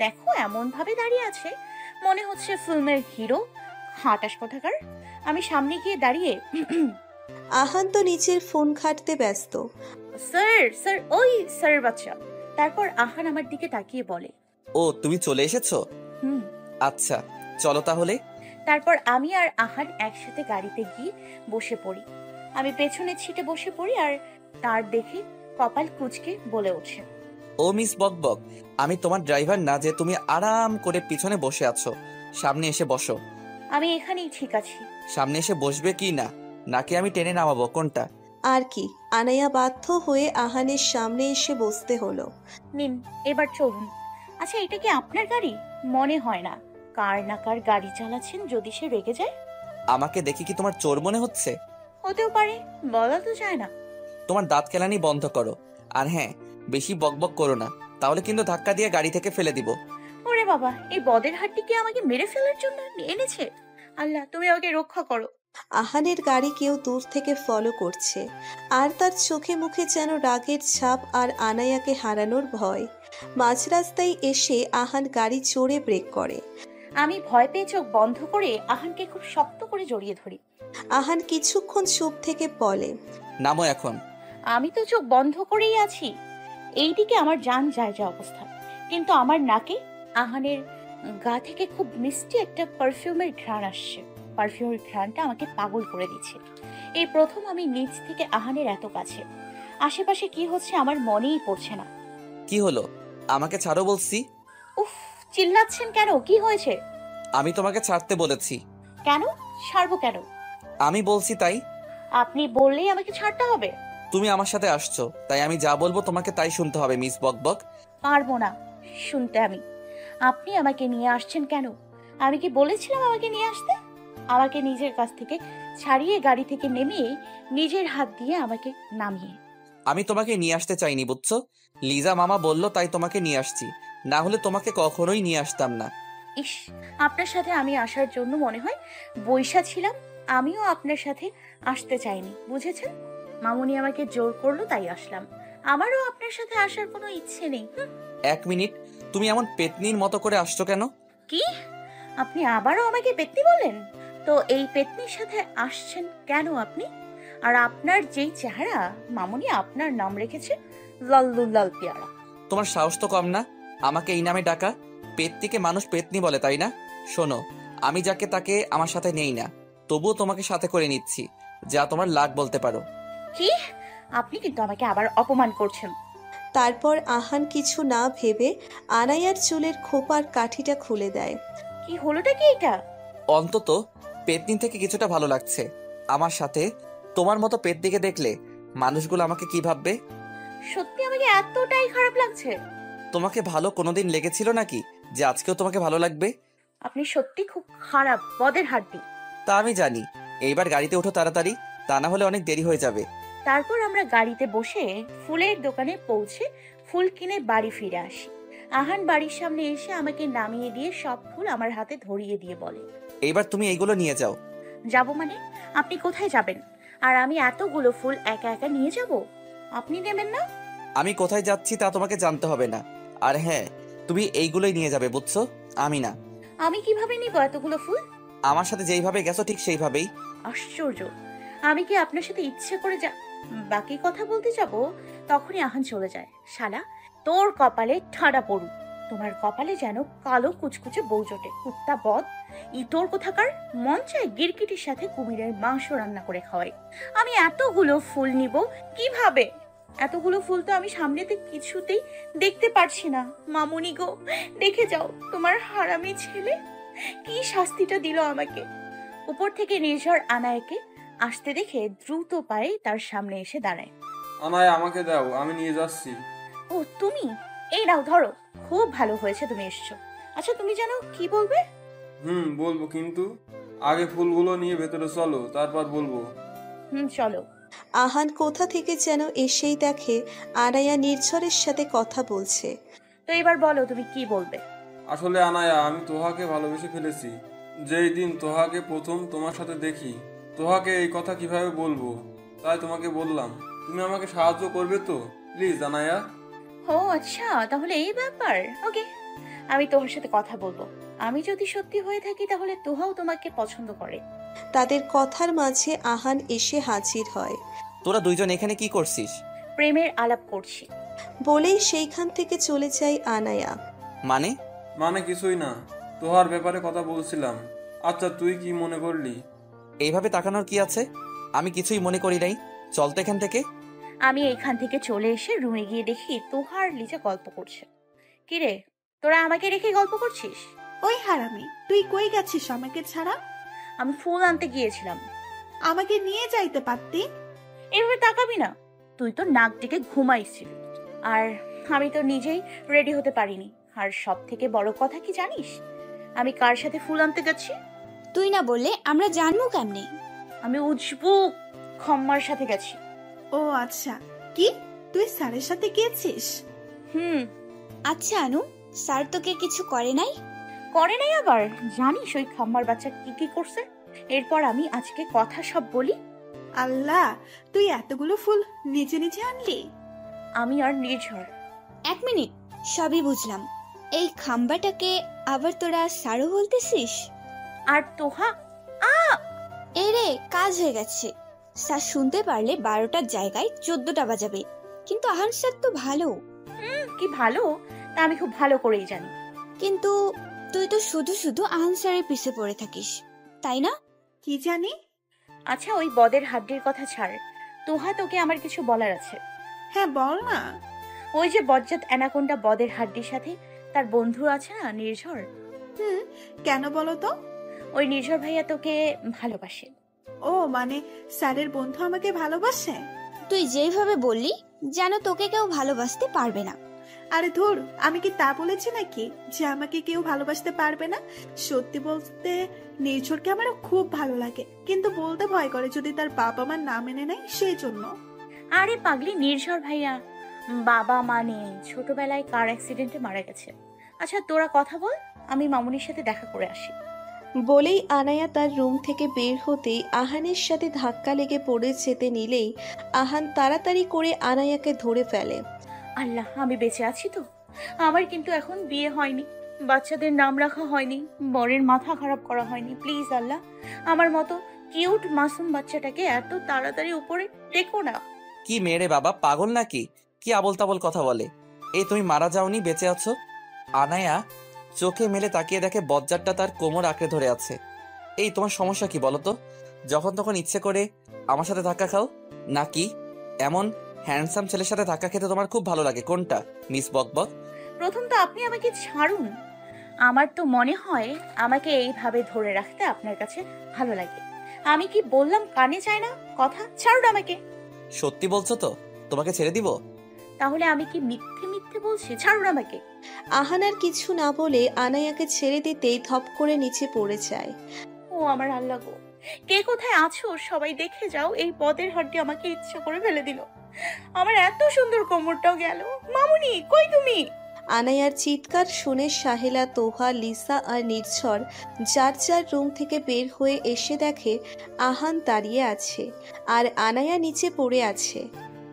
দেখো, এমন ভাবে দাঁড়িয়ে আছে মনে হচ্ছে ফিল্মের হিরো। হাঁটাস কোথাকার। আমি সামনে গিয়ে দাঁড়িয়ে আহান তো নিচের ফোন ঘাঁটতে ব্যস্ত। স্যার স্যার ওই স্যার বাচ্চা। তারপর আহান আমার দিকে তাকিয়ে বলে, ও তুমি চলে এসেছো? হুম। আচ্ছা চলো তাহলে। তারপর আমি আর আহান একসাথে গাড়িতে গিয়ে বসে পড়ি। আমি পেছনের সিটে বসে পড়ি আর তার দেখে কপাল কুঁচকে বলে ওঠে, ও মিস বকবক, আমি তোমার ড্রাইভার না যে তুমি আরাম করে পিছনে বসে আছো। সামনে এসে বসো। আমি এখানেই ঠিক আছি। সামনে এসে বসবে কি না, নাকি আমি টেনে নামাবো, কোনটা? আর কি, আনায়া বাধ্য হয়ে আহানের সামনে এসে বসতে হলো। নিন এবার চলুন। আচ্ছা এটা কি আপনার গাড়ি? মনে হয় না। কার না কার গাড়ি চালাচ্ছেন, যদি সে রেগে যায়। আমাকে দেখে কি তোমার চোর মনে হচ্ছে? হতেও পারে, বলা তো যায় না। তোমার দাঁত কেলানি বন্ধ করো। আর হ্যাঁ, বেশি বকবক করো না, তাহলে কিন্তু ধাক্কা দিয়ে গাড়ি থেকে ফেলে দিব। ওরে বাবা, এই বদের হাটটি কি আমাকে মেরে ফেলার জন্য এনেছে? আল্লাহ তুমি আমাকে রক্ষা করো। আহানের গাড়ি কেউ দূর থেকে ফলো করছে, আর তার চোখে মুখে যেন রাগের ছাপ আর আনায়াকে হারানোর ভয়। মাঝ রাস্তায় এসে আহান গাড়ি চড়ে ব্রেক করে। আমি ভয় পেয়ে চোখ বন্ধ করে আহানকে খুব শক্ত করে জড়িয়ে ধরি। আহান কিছুক্ষণ চুপ থেকে বলে, নামো এখন। আমি তো চোখ বন্ধ করেই আছি। এইদিকে আমার জান যায় যা অবস্থা, কিন্তু আমার নাকে আহানের গা থেকে খুব মিষ্টি একটা পারফিউমের ঘ্রাণ আসছে। পারফিউমের ঘ্রাণটা আমাকে পাগল করে দিচ্ছে। এই প্রথম আমি নিচ থেকে আহানের এত কাছে। আশেপাশে কি হচ্ছে আমার মনেই পড়ছে না। কি হলো, আমাকে ছাড়ো বলছি। উফ, চিল্লাচ্ছেন কেন? কি হয়েছে? আমি তোমাকে ছাড়তে বলেছি। কেন ছাড়বো কেন? আমি বলছি তাই। আপনি বললেই আমাকে ছাড়তে হবে? তুমি আমার সাথে আসছো, তাই আমি যা বলবো তোমাকে তাই শুনতে হবে মিস বকবক। পারবো না শুনতে আমি। আপনি আমাকে নিয়ে আসছেন কেন? আমি কি বলেছিলাম আমাকে নিয়ে আসতে? আমাকে নিজের কাছ থেকে ছাড়িয়ে গাড়ি থেকে নেমিয়ে নিজের হাত দিয়ে আমাকে নামিয়ে। আমি তোমাকে নিয়ে আসতে চাইনি বুঝছো, লিজা মামা বললো তাই তোমাকে নিয়ে আসছি, না হলে তোমাকে কখনোই নিয়ে আসতাম না। ইস, আপনার সাথে আমি আসার জন্য মনে হয় বৈশা ছিলাম। আমিও আপনার সাথে আসতে চাইনি, বুঝেছেন? মামুনি আমাকে জোর করলো তাই আসলাম। আমারও আপনার সাথে আসার কোনো ইচ্ছে নেই। এক মিনিট, তুমি এমন পেতনির মতো করে আসছো কেন? কি? আপনি আবারও আমাকে পেতনি বলেন? তো এই পেতনির সাথে আসছেন কেন আপনি? আর আপনার যেই চেহারা, মামুনি আপনার নাম রেখেছে লাল্লুল্লাল পেয়ারা। তোমার সাহস তো কম না আমাকে এই নামে ডাকা। পেতনিকে মানুষ পেতনি বলে তাই না? শোনো, আমি যাকে তাকে আমার সাথে নেই না, তবুও তোমাকে সাথে করে নিচ্ছি, যা তোমার লাগ বলতে পারো। কি? আপনি কিন্তু আমাকে আবার অপমান করছেন। তারপর আহান কিছু না ভেবে আনায়ার চুলের খোপার কাঠিটা খুলে দেয়। কি হলোটা কি এটা? অন্তত পেতনি থেকে কিছুটা ভালো লাগছে। আমার সাথে তোমার মতো পেতনিকে দেখলে মানুষগুলো আমাকে কি ভাববে? সত্যি আমাকে এতটাই খারাপ লাগছে? তোমাকে ভালো কোনোদিন লেগেছিল নাকি যে আজকেও তোমাকে ভালো লাগবে? আপনি সত্যি খুব খারাপ বদের হাড্ডি। তা আমি জানি। এইবার গাড়িতে ওঠো তাড়াতাড়ি, তা না হলে অনেক দেরি হয়ে যাবে। তারপর আমরা গাড়িতে বসে ফুলের দোকানে পৌঁছে ফুল কিনে বাড়ি ফিরে আসি। আহান বাড়ির সামনে এসে আমাকে নামিয়ে দিয়ে সব ফুল আমার হাতে ধরিয়ে দিয়ে বলে, এইবার তুমি এইগুলো নিয়ে যাও। যাব মানে? আপনি কোথায় যাবেন? আর আমি এতগুলো ফুল একা একা নিয়ে যাব? আপনি নেবেন না? আমি কোথায় যাচ্ছি তা তোমাকে জানতে হবে না। আর হ্যাঁ, তুমি এইগুলোই নিয়ে যাবে বুঝছো, আমি না। আমি কিভাবে নিব এতগুলো ফুল? আমার সাথে যেইভাবে গেছো ঠিক সেইভাবেই। আশ্চর্য, আমি কি আপনার সাথে ইচ্ছে করে বাকি কথা বলতে যাব তখনই আহান চলে যায়। শালা, তোর কপালে ঠাডা পড়ু। তোমার কপালে যেন কালো কুচকুচে বউ জোটে, কুত্তা বদ। ইতর কোথাকার। মন চায় গিরকিটির সাথে কুমিরের মাংস রান্না করে খাওয়াই। আমি এতগুলো ফুল নিব কিভাবে? এতগুলো ফুল তো আমি সামনেতে কিছুতেই দেখতে পারছি না। মামুনি গো, দেখে যাও তোমার হারামি ছেলে কি শাস্তিটা দিল আমাকে। উপর থেকে নির্ঝর আনায়াকে আসতে দেখে দ্রুত পায়ে তার সামনে এসে দাঁড়ায়। আনায়া আমাকে দাও, আমি নিয়ে যাচ্ছি। ও তুমি? এই নাও ধরো। খুব ভালো হয়েছে তুমি এসছো। আচ্ছা তুমি জানো কি বলবে? বলবো, কিন্তু আগে ফুলগুলো নিয়ে ভেতরে চলো, তারপর বলবো। চলো। আহান কোথা থেকে যেন এসেই দেখে আনায়া নির্ঝরের সাথে কথা বলছে। তো এবার বলো তুমি কি বলবে। আসলে আনায়া, আমি তোহাকে ভালোবেসে ফেলেছি। যেই দিন তোহাকে প্রথম তোমার সাথে দেখি, তোহাকে এই কথা কিভাবে বলবো, তাই তোমাকে বললাম। তুমি আমাকে সাহায্য করবে তো প্লিজ আনায়া? ও আচ্ছা, তাহলে এই ব্যাপার। ওকে, আমি তোমার সাথে কথা বলবো। আমি যদি সত্যি হয়ে থাকি তাহলে তোহাও তোমাকে পছন্দ করে। তাদের কথার মাঝে আহান এসে হাজির হয়। তোরা দুইজন এখানে কি করছিস? প্রেমের আলাপ করছি। বলেই সেইখান থেকে চলে যায় আনায়া। মানে? মানে কিছুই না, তোহার ব্যাপারে কথা বলছিলাম। আচ্ছা তুই কি মনে করলি? এইভাবে তাকানোর কি আছে? আমি কিছুই মনে করি নাই। চল তো এখান থেকে। আমি এইখান থেকে চলে এসে রুমে গিয়ে দেখি তোহার লিজা গল্প করছে। কিরে, তোরা আমাকে রেখে গল্প করছিস? ওই হারামি, তুই কই গেছিস আমাকে ছাড়া? আমি ফুল আনতে গিয়েছিলাম। আমাকে নিয়ে যাইতে পারতি। এভাবে তাকাবি না, তুই তো নাক ডেকে ঘুমাইছিলি। আর আমি তো নিজেই রেডি হতে পারিনি। আর সব থেকে বড় কথা কি জানিস, আমি কার সাথে ফুল আনতে যাচ্ছি? তুই না বললে আমরা জানবো কেমনে? আমি উজবু খম্মার সাথে গেছি। ও আচ্ছা, কি তুই স্যারের সাথে গিয়েছিস? হুম। আচ্ছা আনু, স্যার তোকে কিছু করে নাই? করে নাই আবার? জানিস ওই খাম্মার বাচ্চা কি কি করছে? এরপর আমি আজকে কথা সব বলি। আল্লাহ, তুই এতগুলো ফুল নিজে নিজে আনলি? আমি আর নির্ঝর। 1 মিনিট, সবই বুঝলাম। এই খাম্বাটাকে আবার তোরা স্যারও বলতেছিস? আর তোহা এরে, কাজ হয়ে গেছে। স্যার শুনতে পারলে 12টার জায়গায় 14টা বাজাবে। কিন্তু আহান স্যার তো ভালো। কি ভালো, তা আমি খুব ভালো করেই জানি। কিন্তু তুই তো শুধু শুধু আহান স্যারের পিছে পড়ে থাকিস, তাই না? কি জানি? আচ্ছা ওই বদের হাড্ডির কথা ছাড়, তোহা তোকে আমার কিছু বলার আছে। হ্যাঁ বল না। ওই যে বজ্জাত অ্যানাকোন্ডা বদের হাড্ডির সাথে তার বন্ধু আছে না, নির্ঝর। হুম, কেন বলো তো? ওই নির্ঝর ভাইয়া তোকে ভালোবাসে। ও মানে স্যারের বন্ধু আমাকে ভালোবাসে? তুই যেভাবে বললি যেন তোকে কেউ ভালোবাসতে পারবে না। আরে ধুর, আমি কি তা বলেছি নাকি যে আমাকে কেউ ভালোবাসতে পারবে না? সত্যি বলতে নির্ঝরকে আমার খুব ভালো লাগে, কিন্তু বলতে ভয় করে যদি তার বাবা মা না মেনে নেয়, সেই জন্য। আরে পাগলি, নির্ঝর ভাইয়া বাবা মানে ছোটবেলায় কার অ্যাক্সিডেন্টে মারা গেছে। আচ্ছা তোরা কথা বল, আমি মামুনির সাথে দেখা করে আসি। বলেই আনায়া তার রুম থেকে বের হতেই আহানের সাথে ধাক্কা লেগে পড়ে যেতে নিলেই আহান তাড়াতাড়ি করে আনায়াকে ধরে ফেলে। আল্লাহ, আমি বেঁচে আছি তো? আমার কিন্তু এখন বিয়ে হয়নি, বাচ্চাদের নাম রাখা হয়নি, বরের মাথা খারাপ করা হয়নি। প্লিজ আল্লাহ, আমার মতো কিউট মাসুম বাচ্চাটাকে এত তাড়াতাড়ি উপরে টেকো না। কি মেয়ে রে বাবা, পাগল নাকি? কি আবল তাবল কথা বলে। এই তুমি মারা যাওনি, বেঁচে আছো। আনায়া চোখে মেলে তাকিয়ে দেখে বজ্জারটা তার কোমর আঁকড়ে ধরে আছে। এই তোমার সমস্যা কি বলো তো? যখন তখন ইচ্ছে করে আমার সাথে ধাক্কা খাও নাকি? এমন হ্যান্ডসাম ছেলের সাথে ধাক্কা খেতে তোমার খুব ভালো লাগে কোনটা, মিস বকবক? প্রথম তো আপনি আমাকে ছাড়ুন। আমার তো মনে হয় আমাকে এইভাবে ধরে রাখতে আপনার কাছে ভালো লাগে। আমি কি বললাম কানে চায় না কথা? ছাড়ুন আমাকে। সত্যি বলছো তো? তোমাকে ছেড়ে দিব? তাহলে আমি কি মিথ্যে মিথ্যে বলছি? ছাড়ুন আমাকে। আহান আর কিছু না বলে আনায়াকে ছেড়ে দিতেই ধপ করে নিচে পড়ে যায়। ও আমার আল্লাহ গো, কে কোথায় আছো সবাই দেখে যাও, এই পদের হাড্ডি আমাকে ইচ্ছা করে ফেলে দিল। আমার এত সুন্দর কোমরটাও গেল। মামুনি কই তুমি? আনায়ার চিৎকার শুনে সাহেলা, তোহা, লিসা আর নির্ঝর যার যার রুম থেকে বের হয়ে এসে দেখে আহান দাঁড়িয়ে আছে আর আনায়া নিচে পড়ে আছে।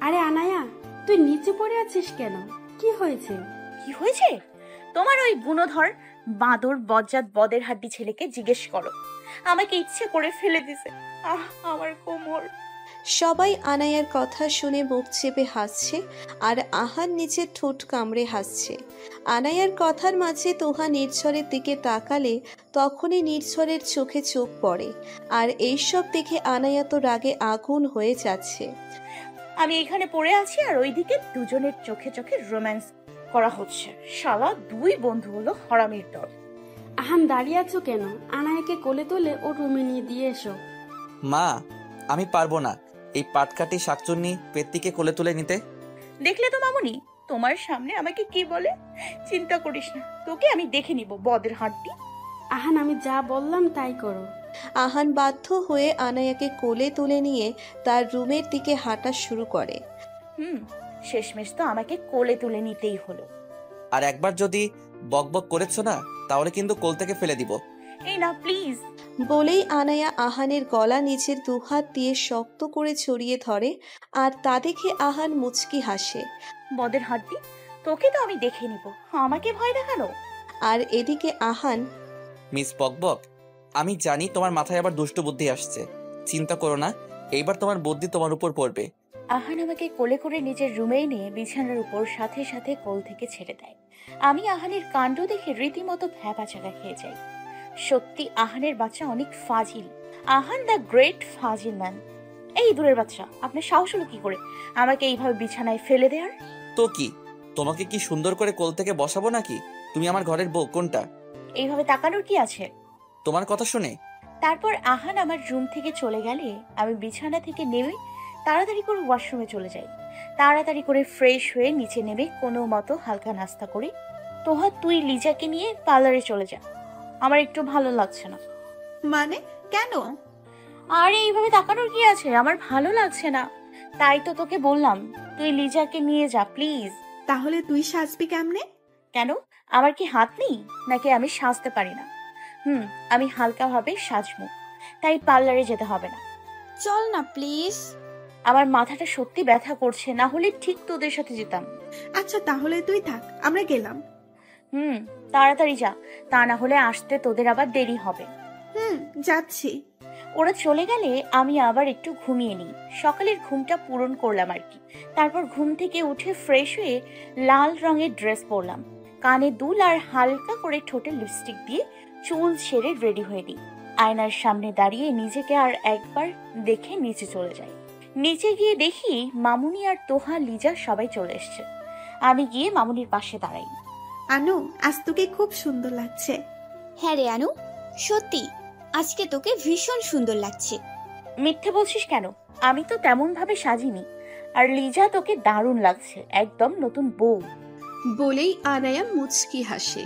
আরে আনায়া, তুই নিচে পড়ে আছিস কেন? কি হয়েছে? কি হয়েছে? তোমার ওই গুণধর বাঁদর বজ্জাত বদের হাড্ডি ছেলেকে জিজ্ঞেস করো, আমাকে ইচ্ছে করে ফেলে দিছে। আমার কোমর। সবাই আনায়ার কথা শুনে মুখ চেপে হাসছে আর আহান নিচে ঠোঁট কামড়ে হাসছে। আনায়ার কথার মাঝে তোহা নির্ঝরের দিকে তাকালে তখনই নির্ঝরের চোখে চোখ পড়ে আর এইসব দেখে আনায়া তো রাগে আগুন হয়ে যাচ্ছে। আমি এখানে পড়ে আছি আর ওইদিকে দুজনের চোখে চোখে রোম্যান্স করা হচ্ছে। শালা দুই বন্ধু হলো হারামির দল। আহান দাঁড়িয়ে আছো কেন? আনায়াকে কোলে তুলে ও রুমে নিয়ে দিয়ে এসো। মা, আমি পারবো না এই পাটকাটি শাকচুন্নি পেত্তিকে কোলে তুলে নিতে। দেখলে তো মামুনি, তোমার সামনে আমাকে কি বলে। চিন্তা করিস না, তোকে আমি দেখে নিব বদের হাড্ডি। আহান, আমি যা বললাম তাই করো। আহান বাধ্য হয়ে আনায়াকে কোলে তুলে নিয়ে তার রুমের দিকে হাঁটা শুরু করে। শেষমেশ তো আমাকে কোলে তুলে নিতেই হলো। আর একবার যদি বকবক করেছো না, তাহলে কিন্তু কোল থেকে ফেলে দিব। এই না প্লিজ। বলেই আনায়া আহানের গলা নিজের দুহাত দিয়ে শক্ত করে ছড়িয়ে ধরে আর তা দেখে আহান মুচকি হাসে। বদের হাড্ডি, তোকে তো আমি দেখে নিব, আমাকে ভয় দেখানো। আর এদিকে আহান, মিস বকবক, আমি জানি তোমার মাথায় আবার দুষ্ট বুদ্ধি আসছে, চিন্তা করো না, এইবার তোমার বুদ্ধি তোমার উপর পড়বে। আহান আমাকে কোলে করে নিজের রুমেই নিয়ে বিছানার উপর সাথে সাথে কোল থেকে ছেড়ে দেয়। আমি আহানের কাণ্ড দেখে রীতিমতো ভ্যাবাচাকা খেয়ে যাই। সত্যি আহানের বাচ্চা অনেক ফাজিল। আহান দ্য গ্রেট ফাজিল ম্যান। এই দূরের বাচ্চা, আপনার সাহস হলো কি করে আমাকে এইভাবে বিছানায় ফেলে দেওয়ার? তো কি, তোমাকে কি সুন্দর করে কোল থেকে বসাবো নাকি? তুমি আমার ঘরের বউ কোনটা? এইভাবে তাকানোর কি আছে? তোমার কথা শুনে। তারপর আহান আমার রুম থেকে চলে গেলে আমি বিছানা থেকে নেমে তাড়াতাড়ি করে ওয়াশরুমে চলে যাই। তাড়াতাড়ি করে ফ্রেশ হয়ে নিচে নেমে কোনো মতো হালকা নাস্তা করি। তোহা তুই লিজাকে নিয়ে পার্লারে চলে যা, আমার একটু ভালো লাগছে না। মানে কেন? আরে এইভাবে তাকানোর কি আছে, আমার ভালো লাগছে না, তাই তো তোকে বললাম তুই লিজাকে নিয়ে যা প্লিজ। তাহলে তুই সাজবি কেমনে? কেন, আমার কি হাত নেই নাকি আমি সাজতে পারি না? আমি হালকাভাবে সাজবো, তাই পার্লারে যেতে হবে না। চল না প্লিজ। আমার মাথাটা সত্যি ব্যথা করছে, না হলে ঠিক তোদের সাথে যেতাম। আচ্ছা তাহলে তুই থাক, আমরা গেলাম। তাড়াতাড়ি যা, তা না হলে আসতে তোদের আবার দেরি হবে। যাচ্ছি। ওরা চলে গেলে আমি আবার একটু ঘুমিয়ে নিই। সকালের ঘুমটা পূরণ করলাম আর কি। তারপর ঘুম থেকে উঠে ফ্রেশ হয়ে লাল রঙের ড্রেস পরলাম, কানে দুল আর হালকা করে ঠোঁটে লিপস্টিক দিয়ে চুল ছেড়ে রেডি হয়ে নিই। আয়নার সামনে দাঁড়িয়ে নিজেকে আর একবার দেখে নিচে চলে যাই। নিচে গিয়ে দেখি মামুনি আর তোহা, লিজা সবাই চলে এসছে। আমি গিয়ে মামুনির পাশে দাঁড়াই। আনু, আজ তোকে খুব সুন্দর লাগছে। হ্যাঁ রে আনু, সত্যি আজকে তোকে ভীষণ সুন্দর লাগছে। মিথ্যে বলছিস কেন? আমি তো তেমন ভাবে সাজিনি। আর লিজা, তোকে দারুণ লাগছে, একদম নতুন বউ। বলেই আনায়া মুচকি হাসে।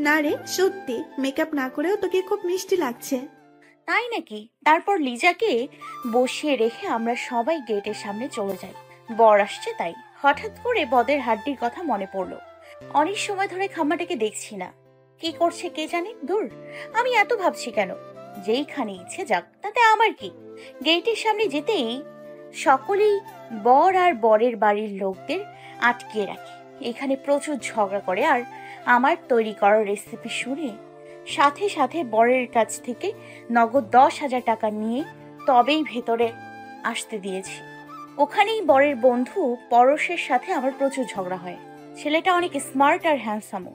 না রে, সত্যি মেকআপ না করেও তোকে খুব মিষ্টি লাগছে। তাই নাকি? তারপর লিজাকে বসিয়ে রেখে আমরা সবাই গেটের সামনে চলে যাই। বর আসছে তাই। হঠাৎ করে বদের হাড্ডির কথা মনে পড়লো। অনেক সময় ধরে খাম্মাটাকে দেখছি না, কি করছে কে জানে। দূর, আমি এত ভাবছি কেন? যেইখানে ইচ্ছে যাক, তাতে আমার কি। গেটের সামনে যেতেই সকলেই বর আর বরের বাড়ির লোকদের আটকিয়ে রাখে। এখানে প্রচুর ঝগড়া করে আর আমার তৈরি করা রেসিপি শুনে সাথে সাথে বরের কাছ থেকে নগদ 10,000 টাকা নিয়ে তবেই ভেতরে আসতে দিয়েছি। ওখানেই বরের বন্ধু পরশের সাথে আমার প্রচুর ঝগড়া হয়। ছেলেটা অনেক স্মার্ট আর হ্যান্ডসামও।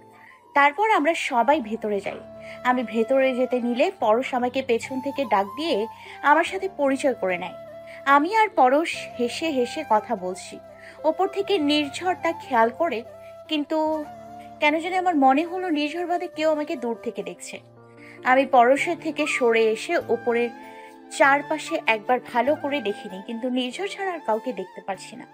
তারপর আমরা সবাই ভেতরে যাই। আমি ভেতরে যেতে নিলে পরশ আমাকে পেছন থেকে ডাক দিয়ে আমার সাথে পরিচয় করে নেয়। আমি আর পরশ হেসে হেসে কথা বলছি। ওপর থেকে নির্ঝর তা খেয়াল করে, কিন্তু কেন জানি আমার মনে হলো নির্ঝর বাদে কেউ আমাকে দূর থেকে দেখছে। আমি পরশের থেকে সরে এসে ওপরের চারপাশে একবার ভালো করে দেখিনি, কিন্তু নির্ঝর ছাড়া আর কাউকে দেখতে পারছি না।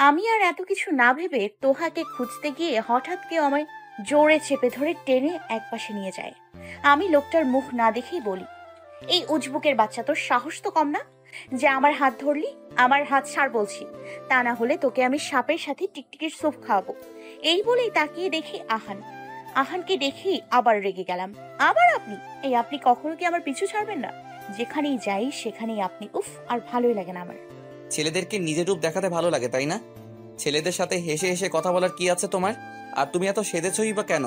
আমি আর এত কিছু না ভেবে তোহাকে খুঁজতে গিয়ে হঠাৎ কেউ আমায় জোরে চেপে ধরে টেনে একপাশে নিয়ে যায়। আমি লোকটার মুখ না দেখেই বলি, এই উজবুকের বাচ্চা, তোর সাহস তো কম না যে আমার হাত ধরলি? আমার হাত ছাড় বলছি, তা না হলে তোকে আমি সাপের সাথে টিকটিকির স্যুপ খাওয়াবো। এই বলেই তাকিয়ে দেখি আহানকে দেখি আবার রেগে গেলাম। আবার আপনি? আপনি কখনো কি আমার পিছু ছাড়বেন না? যেখানেই যাই সেখানেই আপনি। উফ, আর ভালোই লাগে না আমার। ছেলেদেরকে নিজের রূপ দেখাতে ভালো লাগে তাই না? ছেলেদের সাথে হেসে হেসে কথা বলার কি আছে তোমার? আর তুমি এত সেজেছই বা কেন?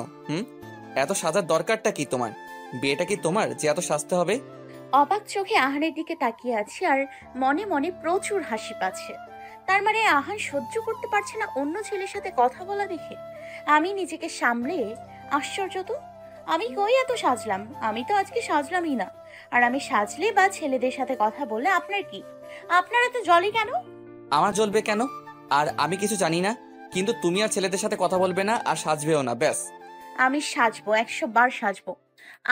এত সাজার দরকারটা কি তোমার? বিয়েটা কি তোমার যে এত সাজতে হবে? অবাক চোখে আহানের দিকে তাকিয়ে আছি আর মনে মনে প্রচুর হাসি পাচ্ছে। তার মানে আহান সহ্য করতে পারছে না অন্য ছেলের সাথে কথা বলা দেখে। আমি নিজেকে সামলে, আশ্চর্য তো, আমি কই এত সাজলাম? আমি তো আজকে সাজলামই না। আর আমি সাজলে বা ছেলেদের সাথে কথা বললে আপনার কি? আপনারা তো জলে কেন? আমার জ্বলবে কেন? আর আমি কিছু জানি না, কিন্তু তুমি আর ছেলেদের সাথে কথা বলবে না আর সাজবেও না, ব্যাস। আমি সাজবো, 100 বার সাজবো।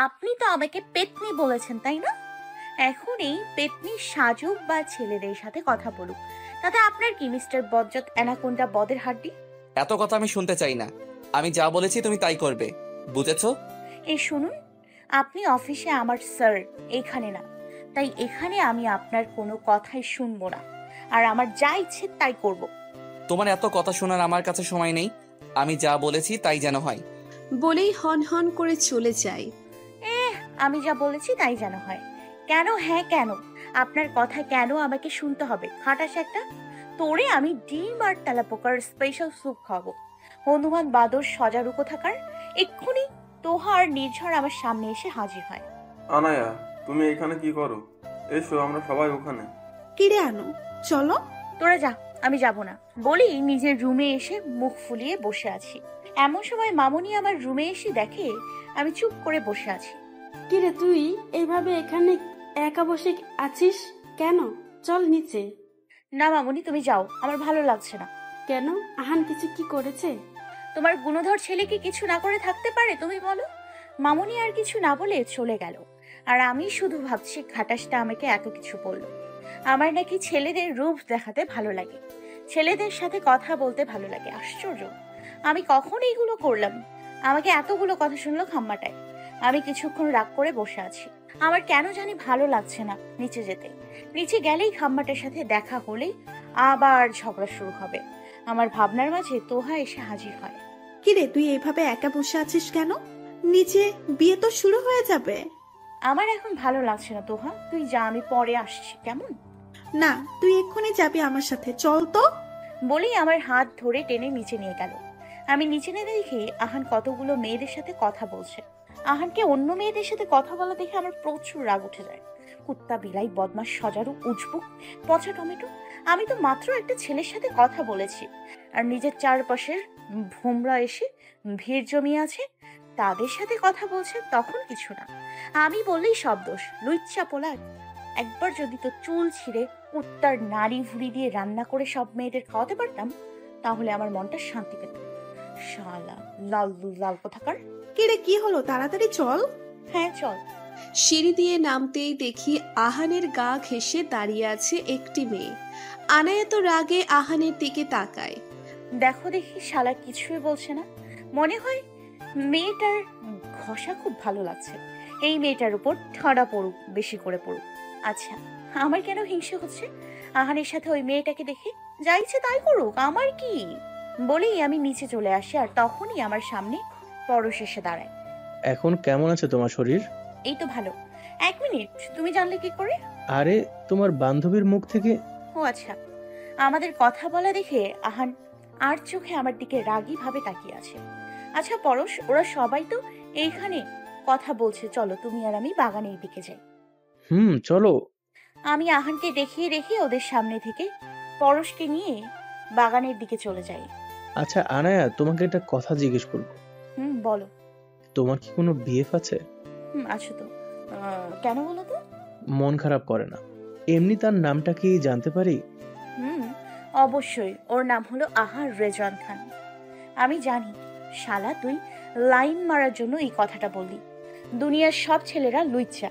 আপনি তো আমাকে পেতনি বলেছেন তাই না? এখন এই পেতনি সাজুক বা ছেলেদের সাথে কথা বলুক, তাতে আপনার কি মিস্টার বজ্জাত অ্যানাকোন্ডা বদের হাড্ডি? এত কথা আমি শুনতে চাই না। আমি যা বলেছি তুমি তাই করবে, বুঝেছো? এই শুনুন, আপনি অফিসে আমার স্যার, এখানে না। তাই এখানে আমি আপনার কোনো কথাই শুনবো না, আর আমার যা ইচ্ছে তাই করব। তোমার এত কথা শোনার আমার কাছে সময় নেই। আমি যা বলেছি তাই যেন হয়। বলেই হন হন করে চলে যায়। আমি যা বলেছি তাই যেন হয় কেন? হ্যাঁ কেন? আপনার কথা কেন আমাকে শুনতে হবে? খাটাস একটা। তোরে আমি ডিম আর তেলাপোকার স্পেশাল স্যুপ খাবো। হনুমান বাদর সজারুকো থাকার। এক্ষুনি তোহা আর নির্ঝর আমার সামনে এসে হাজির হয়। আনায়া, তুমি এখানে কি করো? এসো, আমরা সবাই ওখানে। কিরে আনু, চলো। তোরা যা, আমি যাব না বলি নিজের রুমে এসে মুখ ফুলিয়ে বসে আছি। এমন সময় মামুনি আমার রুমে এসে দেখে আমি চুপ করে বসে আছি। কিরে তুই এইভাবে এখানে একা বসে আছিস কেন? চল নিচে। না মামুনি, তুমি যাও, আমার ভালো লাগছে না। কেন? আহান কিছু কি করেছে? তোমার গুণধর ছেলে কি কিছু না করে থাকতে পারে, তুমি বলো? মামুনি আর কিছু না বলে চলে গেল, আর আমি শুধু ভাবছি খাটাসটা আমাকে এত কিছু বলল। আমার নাকি ছেলেদের রূপ দেখাতে ভালো লাগে, ছেলেদের সাথে কথা বলতে ভালো লাগে। আশ্চর্য, আমি কখন এইগুলো করলাম? আমাকে এতগুলো কথা শুনলো খাম্মাটায়। আমি কিছুক্ষণ রাগ করে বসে আছি। আমার কেন জানি ভালো লাগছে না নিচে যেতে। নিচে গেলেই খাম্মাটার সাথে দেখা হলেই আবার ঝগড়া শুরু হবে। আমার ভাবনার মাঝে তোহা এসে হাজির হয়। কিরে তুই এইভাবে একা বসে আছিস কেন? নিচে বিয়ে তো শুরু হয়ে যাবে। আমার এখন ভালো লাগছে না তোহা, তুই যা, আমি পরে আসছি, কেমন? না, তুই এক্ষুনি যাবি আমার সাথে, চল তো। বলেই আমার হাত ধরে টেনে নিচে নিয়ে গেল। আমি নিচে নিয়ে দেখি আহান কতগুলো মেয়েদের সাথে কথা বলছে। আহানকে অন্য মেয়েদের সাথে কথা বলা দেখে আমার প্রচুর রাগ উঠে যায়। কুত্তা, বিলাই, বদমাস, সজারু, উজবুক, পচা টমেটো। আমি তো মাত্র একটা ছেলের সাথে কথা বলেছি, আর নিজের চারপাশের ভোমরা এসে ভিড় জমিয়ে আছে, তাদের সাথে কথা বলছে, তখন কিছু না। আমি বললেই সব দোষ। লুচ্চা পোলার, একবার যদি তো চুল ছিঁড়ে কুত্তার নাড়ি ভুড়ি দিয়ে রান্না করে সব মেয়েদের খাওয়াতে পারতাম, তাহলে আমার মনটা শান্তি পেত। শালা লাল লাল কোথাকার। কিরে কি হলো, তাড়াতাড়ি চল। হ্যাঁ চল। সিঁড়ি দিয়ে নামতেই দেখি আহানের গা ঘেঁষে দাঁড়িয়ে আছে একটি মেয়ে। আনায়া তো রাগে আহানের দিকে তাকায়। দেখো দেখি, শালা কিছুই বলছে না। মনে হয় মেয়েটার ঘষা খুব ভালো লাগছে। এই মেয়েটার উপর ঠাড়া পড়ুক, বেশি করে পড়ুক। আচ্ছা, আমার কেন হিংসে হচ্ছে আহানের সাথে ওই মেয়েটাকে দেখে? যা ইচ্ছে তাই করুক, আমার কি? বলেই আমি নিচে চলে আসি, আর তখনই আমার সামনে পরশ এসে দাঁড়ায়। এখন কেমন আছে তোমার শরীর? এই তো ভালো। এক মিনিট, তুমি জানলে কি করে? আরে, তোমার বান্ধবীর মুখ থেকে। ও আচ্ছা। আমাদের কথা বলা দেখে আহান আর চোখে আমার দিকে রাগী ভাবে তাকিয়ে আছে। আচ্ছা পরশ, ওরা সবাই তো এইখানে কথা বলছে, চলো তুমি আর আমি বাগানের দিকে যাই। চলো। আমি আহানকে দেখিয়ে রেখে ওদের সামনে থেকে পরশকে নিয়ে বাগানের দিকে চলে যাই। আচ্ছা আনায়া, তোমাকে একটা কথা জিজ্ঞেস করবো। বলো। তোমার কি কোনো বিএফ আছে? আচ্ছা তো, কেন বলো তো? মন খারাপ করে না, এমনি তার নামটা কি জানতে পারি? অবশ্যই, ওর নাম হলো আহার রেজওয়ান খান। আমি জানি শালা তুই লাইন মারার জন্য এই কথাটা বললি। দুনিয়ার সব ছেলেরা লুইচ্চা।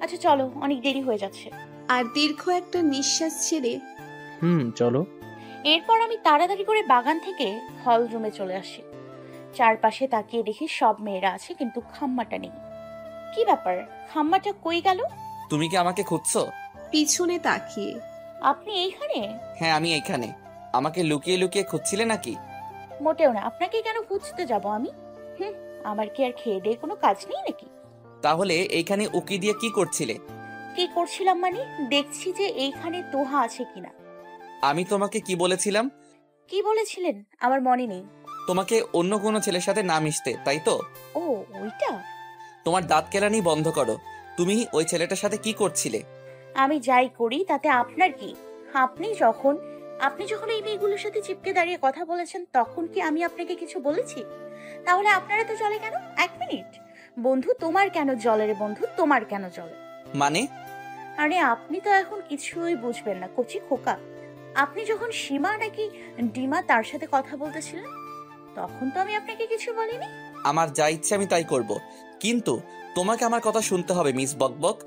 আচ্ছা চলো, অনেক দেরি হয়ে যাচ্ছে। আর দীর্ঘ একটা নিঃশ্বাস ছেড়ে চলো। এরপর আমি তাড়াতাড়ি করে বাগান থেকে হল রুমে চলে আসি। চারপাশে তাকিয়ে দেখি সব মেয়েরা আছে, কিন্তু খাম্মাটা নেই। কি ব্যাপার, খাম্মাটা কই গেল? তুমি কি আমাকে খুঁজছো? পিছনে তাকিয়ে। আপনি এইখানে? হ্যাঁ, আমি এইখানে। আমাকে লুকিয়ে লুকিয়ে খুঁজছিলে নাকি? মোটেও না, আপনাকে কেন খুঁজতে যাব আমি? আমার কি আর খেয়ে দিয়ে কোনো কাজ নেই নাকি? তাহলে এইখানে উকি দিয়ে কি করছিলে? কি করছিলাম মানে, দেখছি যে এইখানে তোহা আছে কিনা। আমি তোমাকে কি বলেছিলাম? কি বলেছিলেন আমার মনে নেই। তোমাকে অন্য কোনো ছেলের সাথে না মিশতে, তাই তো? ও ওইটা। তোমার দাঁত কেলানি বন্ধ করো। তুমি ওই ছেলেটার সাথে কি করছিলে? আমি যাই করি তাতে আপনার কি? আপনি যখন এই মেয়েগুলোর সাথে চিপকে দাঁড়িয়ে কথা বলেছেন, তখন কি আমি আপনাকে কিছু বলেছি? তাহলে আপনারা তো জলে কেন? এক মিনিট, বন্ধু তোমার কেন জলে রে বন্ধু, তোমার কেন জলে? মানে? আরে আপনি তো এখন কিছুই বুঝবেন না, কচি খোকা। আপনি যখন সীমা নাকি ডিমা তার সাথে কথা বলতেছিলেন, তখন তো আমি আপনাকে কিছু বলিনি। আমার যা ইচ্ছে আমি তাই করব, কিন্তু তোমাকে আমার কথা শুনতে হবে মিস বকবক।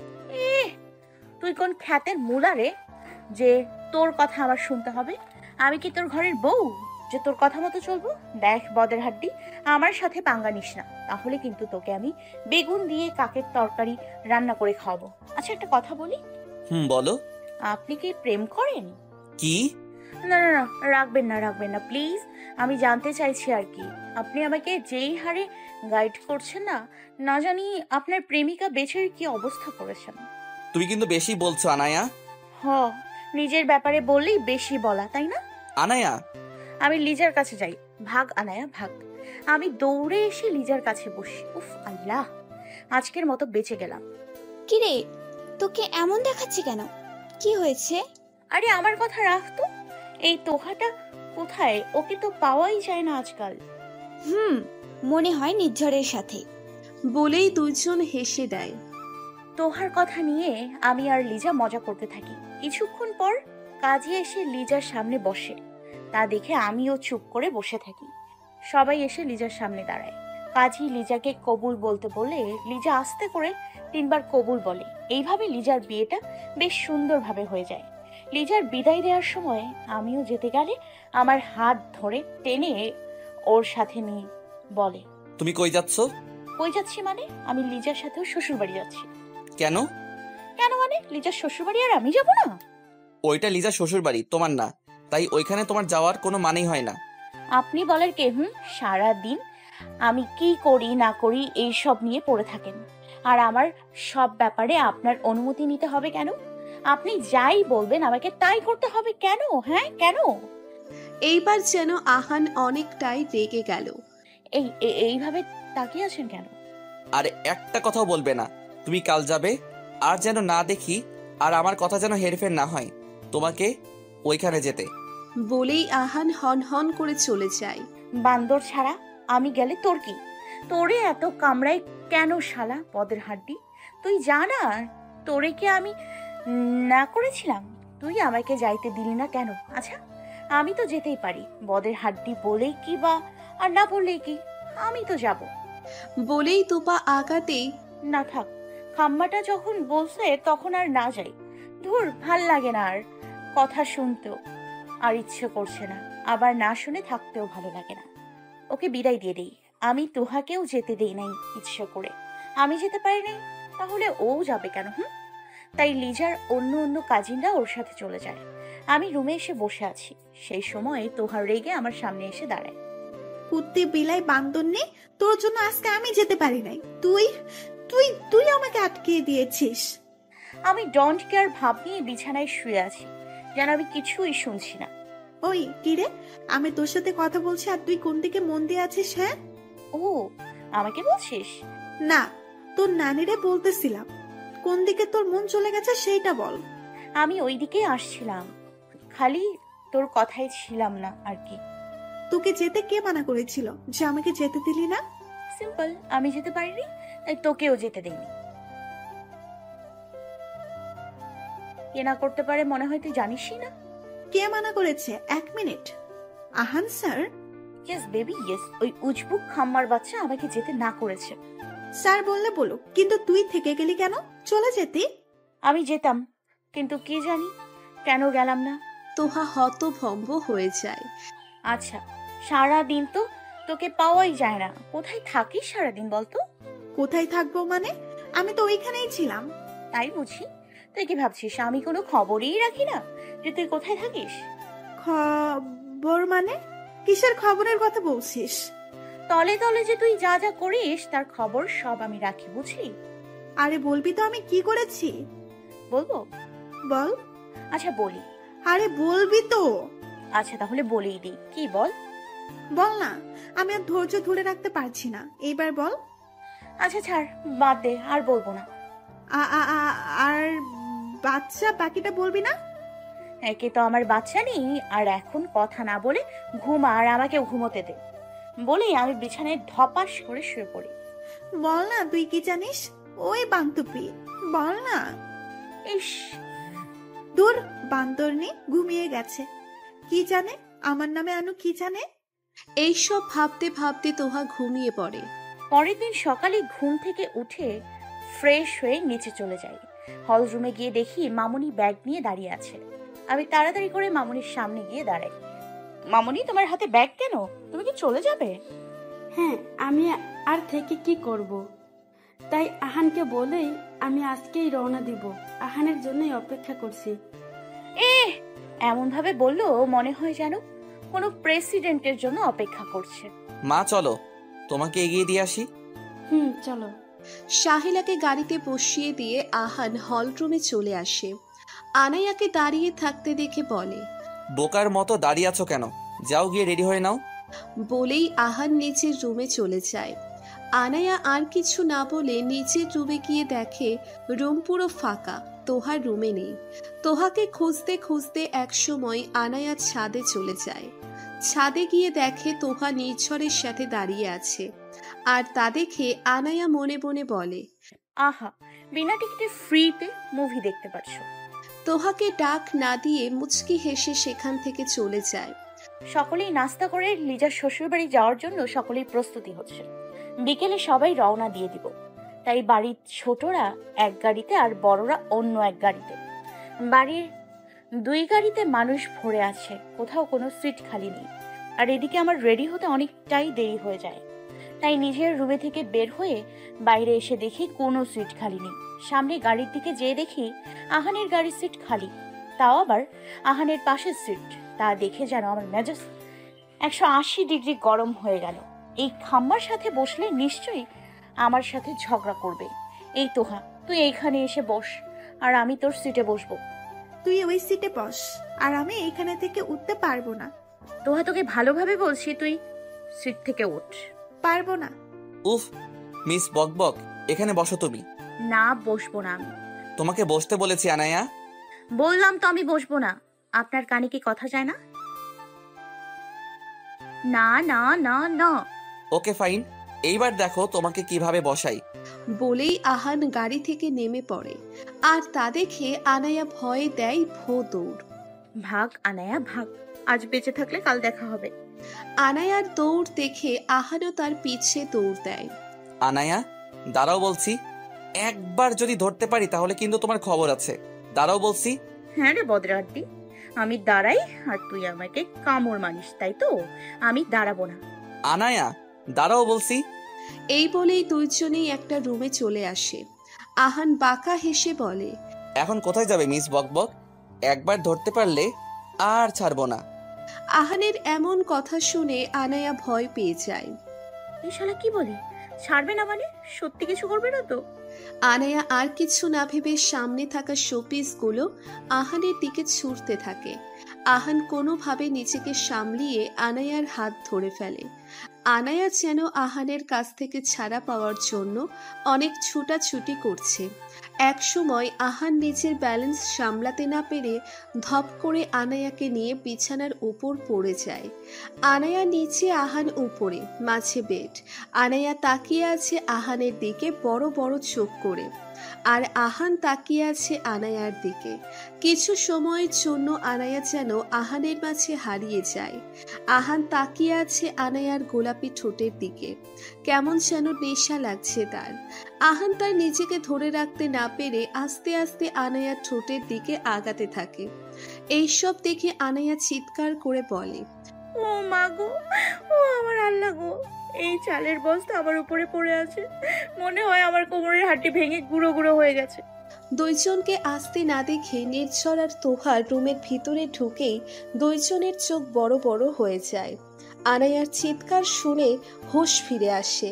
তুই কোন খ্যাতের মুলা রে যে তোর কথা আমার শুনতে হবে? আমি কি তোর ঘরের বউ যে তোর কথা মতো চলবো? দেখ বদের হাড্ডি, আমার সাথে পাঙ্গা নিস না, তাহলে কিন্তু তোকে আমি বেগুন দিয়ে কাকের তরকারি রান্না করে খাওয়াবো। আচ্ছা একটা কথা বলি। বলো। আপনি কি প্রেম করেন? কি? না না না, রাখবেন না প্লিজ। আমি জানতে চাইছি আর কি। আপনি আমাকে যেই হারে গাইড করছেন না, না জানি আপনার প্রেমিকা বেচের কি অবস্থা করেছেন। তুমি কিন্তু বেশি বলছো আনায়া। নিজের ব্যাপারে বললেই বেশি বলা, তাই না? আনায়া, আমি লিজার কাছে যাই। ভাগ আনায়া ভাগ। আমি দৌড়ে এসে লিজার কাছে বসি। উফ আল্লাহ, আজকের মতো বেঁচে গেলাম। কিরে, তোকে এমন দেখাচ্ছে কেন? কি হয়েছে? আরে আমার কথা রাখ তো। এই তোহাটা কোথায়? ওকে তো পাওয়াই যায় না আজকাল। মনে হয় নির্ঝরের সাথে। বলেই দুইজন হেসে দেয়। তোহার কথা নিয়ে আমি আর লিজা মজা করতে থাকি। কিছুক্ষণ পর কাজী এসে লিজার সামনে বসে। তা দেখে আমিও চুপ করে বসে থাকি। সবাই এসে লিজার সামনে দাঁড়ায়। কাজী লিজাকে কবুল বলতে বলে লিজা আস্তে করে 3 বার কবুল বলে। এইভাবে লিজার বিয়েটা বেশ সুন্দরভাবে হয়ে যায়। লিজার বিদায় দেওয়ার সময় আমিও যেতে গেলে আমার হাত ধরে টেনে ওর সাথে নিয়ে বলে, তুমি কই যাচ্ছ? কই যাচ্ছি মানে? আমি লিজার সাথেও শ্বশুর বাড়ি যাচ্ছি। কেন? কেন মানে? লিজার শ্বশুর বাড়ি আর আমি যাব না? ওইটা লিজার শ্বশুর বাড়ি, তোমার না। তাই ওইখানে তোমার যাওয়ার কোনো মানেই হয় না। আপনি বলার কে? সারা দিন আমি কি করি না করি এই সব নিয়ে পড়ে থাকেন, আর আমার সব ব্যাপারে আপনার অনুমতি নিতে হবে কেন? আপনি যাই বলবেন আমাকে তাই করতে হবে কেন? হ্যাঁ কেন? এইবার যেন আহান অনেকটাই রেগে গেল। এইভাবে তাকিয়ে আছেন কেন? আর একটা কথাও বলবে না। তুমি কাল যাবে, আর যেন না দেখি, আর আমার কথা যেন হেরফের না হয় তোমাকে ওইখানে যেতে। বলেই আহান হন হন করে চলে যায়। বান্দর ছাড়া, আমি গেলে তোর কি? তোরে এত কামড়াই কেন শালা পদের হাড্ডি? তুই জানা তোরে কি আমি না করেছিলাম? তুই আমাকে যাইতে দিলি না কেন? আচ্ছা আমি তো যেতেই পারি, বদের হাড্ডি বলেই কি বা, আর না বললেই কি, আমি তো যাব। বলেই তোপা আগাতেই না থাক, খাম্মাটা যখন বলছে তখন আর না যাই। ধুর, ভাল লাগে না আর কথা শুনতেও, আর ইচ্ছে করছে না। আবার না শুনে থাকতেও ভালো লাগে না। ওকে বিদায় দিয়ে দেই। আমি তোহাকেও যেতে দেই নাই ইচ্ছে করে। আমি যেতে পারি নাই, তাহলে ও যাবে কেন? তাই লিজার অন্য অন্য কাজিনরা ওর সাথে চলে যায়। আমি রুমে এসে বসে আছি। সেই সময় তোহার রেগে আমার সামনে এসে দাঁড়ায়। কুত্তি বিলাই বান্দর নেই, তোর জন্য আজকে আমি যেতে পারি নাই। তুই তুই তুই আমাকে আটকে দিয়েছিস। আমি ডোন্ট কেয়ার ভাব নিয়ে বিছানায় শুয়ে আছি, যেন আমি কিছুই শুনছি না। ওই কিরে, আমি তোর সাথে কথা বলছি আর তুই কোন দিকে মন দিয়ে আছিস? হ্যাঁ, ও আমাকে বলছিস? না, তোর নানিরে বলতেছিলাম। কোন দিকে তোর মন চলে গেছে সেইটা বল। আমি ওই দিকেই আসছিলাম, খালি তোর কথাই ছিলাম না আর কি। তোকে যেতে কে মানা করেছিল যে আমাকে যেতে দিলি না? সিম্পল, আমি যেতে পারিনি, তাই তোকেও যেতে দেইনি। কে না করতে পারে মনে হয় তুই জানিসই না। কে মানা করেছে? 1 minute. Ahan sir? Yes baby yes, ওই উজবুক খাম্মার বাচ্চা আমাকে যেতে না করেছে। স্যার বললে বলো, কিন্তু তুই থেকে গেলি কেন? চলে যেতি। আমি যেতাম, কিন্তু কি জানি কেন গেলাম না। তোহা হতভম্ব হয়ে যায়। আচ্ছা, সারা দিন তো তোকে পাওয়াই যায় না। কোথায় থাকিস সারাদিন বলতো? কোথায় থাকবো মানে? আমি তো ওইখানেই ছিলাম। তাই বুঝি? তুই কি ভাবছিস আমি কোনো খবরই রাখি না যে তুই কোথায় থাকিস? খবর মানে? কিসের খবরের কথা বলছিস? তলে তলে যে তুই যা যা করিস তার খবর সব আমি রাখি, বুঝলি? আরে বলবি তো আমি কি করেছি? বলবো? বল। আচ্ছা বলি। আরে বলবি তো? আচ্ছা তাহলে বলেই দিই, কি বল? বল না, আমি আর ধৈর্য ধরে রাখতে পারছি না, এইবার বল। আচ্ছা ছাড়, বাদ দে, আর বলবো না। আর বাচ্চা বাকিটা বলবি না? একে তো আমার বাচ্চা নেই, আর এখন কথা না বলে ঘুমা, আর আমাকে ঘুমোতে দে। বলেই আমি বিছানায় ধপাস করে শুয়ে পড়ি। বল না তুই কি জানিস? ওই বান্তুপি, বল না। ইস, দূর, বান্দরনি ঘুমিয়ে গেছে। কি জানে আমার নামে? আনু কি জানে? এইসব ভাবতে ভাবতে তোহা ঘুমিয়ে পড়ে। পরের দিন সকালে ঘুম থেকে উঠে ফ্রেশ হয়ে নিচে চলে যাই। হল রুমে গিয়ে দেখি মামুনি ব্যাগ নিয়ে দাঁড়িয়ে আছে। আমি তাড়াতাড়ি করে মামুনির সামনে গিয়ে দাঁড়াই। মামুনি, তোমার হাতে ব্যাগ কেন? তুমি কি চলে যাবে? হ্যাঁ, আমি আর থেকে কি করব? তাই আহানকে বলেই আমি আজকেই রওনা দিব। আহানের জন্যই অপেক্ষা করছি। এমন ভাবে বললো মনে হয় যেন কোনো প্রেসিডেন্টের জন্য অপেক্ষা করছে। মা চলো, তোমাকে এগিয়ে দিয়ে আসি। চলো। সাহিলাকে গাড়িতে বসিয়ে দিয়ে আহান হল রুমে চলে আসে। আনায়াকে দাঁড়িয়ে থাকতে দেখে বলে, বোকার মতো দাঁড়িয়ে আছো কেন? যাও গিয়ে রেডি হয়ে নাও। বলেই আহান নিচের রুমে চলে যায়। আনায়া আর কিছু না বলে নিচের রুমে গিয়ে দেখে রুম পুরো ফাঁকা, তোহার রুমে নেই। তোহাকে খুঁজতে খুঁজতে একসময় আনায়া ছাদে চলে যায়। ছাদে গিয়ে দেখে তোহা নির্ঝরের সাথে দাঁড়িয়ে আছে, আর তা দেখে আনায়া মনে মনে বলে, আহা, বিনা টিকিটে ফ্রিতে মুভি দেখতে পাচ্ছ। তোহাকে ডাক না দিয়ে মুচকি হেসে সেখান থেকে চলে যায়। সকলেই নাস্তা করে লিজার শ্বশুরবাড়ি যাওয়ার জন্য সকলেই প্রস্তুতি হচ্ছে। বিকেলে সবাই রওনা দিয়ে দিব। তাই বাড়ির ছোটরা এক গাড়িতে আর বড়রা অন্য এক গাড়িতে। বাড়ির 2 গাড়িতে মানুষ ভরে আছে, কোথাও কোনো সিট খালি নেই। আর এদিকে আমার রেডি হতে অনেকটাই দেরি হয়ে যায়। তাই নিজের রুমে থেকে বের হয়ে বাইরে এসে দেখি কোনো সিট খালি নেই। সামনে গাড়ির দিকে যেয়ে দেখি আহানের গাড়ির সিট খালি, তাও আবার আহানের পাশের সিট। তা দেখে যেন আমার মেজাজ 180 ডিগ্রি গরম হয়ে গেল। এই খাম্বার সাথে বসলে নিশ্চয়ই আমার সাথে ঝগড়া করবে। এই তোহা, তুই এইখানে এসে বস, আর আমি তোর সিটে বসবো। তুই ওই সিটে বস, আর আমি এইখানে থেকে উঠতে পারবো না। তোহা, তোকে ভালোভাবে বলছি, তুই সিট থেকে ওঠ। পারবো না। উফ, মিস বকবক, এখানে বসো তুমি। না, বসবো না আমি। তোমাকে বসতে বলেছি আনায়া। বললাম তো আমি বসবো না। আপনার কানে কি কথা যায় না? না না না না। ওকে ফাইন, এইবার দেখো তোমাকে কিভাবে বসাই। বলেই আহান গাড়ি থেকে নেমে পড়ে, আর তা দেখে আনায়া ভয়ে দেয় ভো দৌড়। ভাগ আনায়া ভাগ, আজ বেঁচে থাকলে কাল দেখা হবে। আনায়ার দৌড় দেখে আহানও তার পিছে দৌড় দেয়। আনায়া, দাঁড়াও বলছি। একবার যদি ধরতে পারি তাহলে কিন্তু তোমার খবর আছে। দাঁড়াও বলছি। হ্যাঁ রে বদরাড্ডি, আমি দাঁড়াই আর তুই আমাকে কামড় মানিস, তাই তো? আমি দাঁড়াবো না। আনায়া, দাঁড়াও বলছি। এই বলেই দুইজনেই একটা রুমে চলে আসে। আহান বাঁকা হেসে বলে, এখন কোথায় যাবে মিস বকবক? একবার ধরতে পারলে আর ছাড়বো না। আহানের এমন কথা শুনে আনায়া ভয় পেয়ে যায়। এই শালা কি বলে? ছাড়বে না মানে? সত্যি কিছু করবে না তো? আনায়া আর কিছু না ভেবে সামনে থাকা শোপিসগুলো আহানের দিকে ছুঁড়তে থাকে। আহান কোনোভাবে নিজেকে সামলিয়ে আনায়ার হাত ধরে ফেলে। আনায়া যেন আহানের কাছ থেকে ছাড়া পাওয়ার জন্য অনেক ছুটাছুটি করছে। এক সময় আহান নিজের ব্যালেন্স সামলাতে না পেরে ধপ করে আনায়াকে নিয়ে বিছানার উপর পড়ে যায়। আনায়া নিচে, আহান উপরে, মাঝে বেড। আনায়া তাকিয়ে আছে আহানের দিকে বড় বড় চোখ করে, আর আহান তাকিয়ে আছে আনায়ার দিকে। কিছু সময়ের জন্য আনায়া যেন আহানের মাঝে হারিয়ে যায়। আহান তাকিয়ে আছে আনায়ার গোলাপি ঠোঁটের দিকে, কেমন যেন নেশা লাগছে তার। আহান তার নিজেকে ধরে রাখতে না পেরে আস্তে আস্তে আনায়ার ঠোঁটের দিকে আগাতে থাকে। এইসব দেখে আনায়া চিৎকার করে বলে, ও মা গো, ও আমার আল্লাহ গো, এই চালের বস্তা আমার উপরে পড়ে আছে। মনে হয় আমার কোমরের হাড়টি ভেঙে গুঁড়ো গুঁড়ো হয়ে গেছে। দুইজনকে আসতে না দেখে নির্ঝর আর তোহার রুমের ভিতরে ঢুকেই দুইজনের চোখ বড় বড় হয়ে যায়। আনায়ার চিৎকার শুনে হুঁশ ফিরে আসে।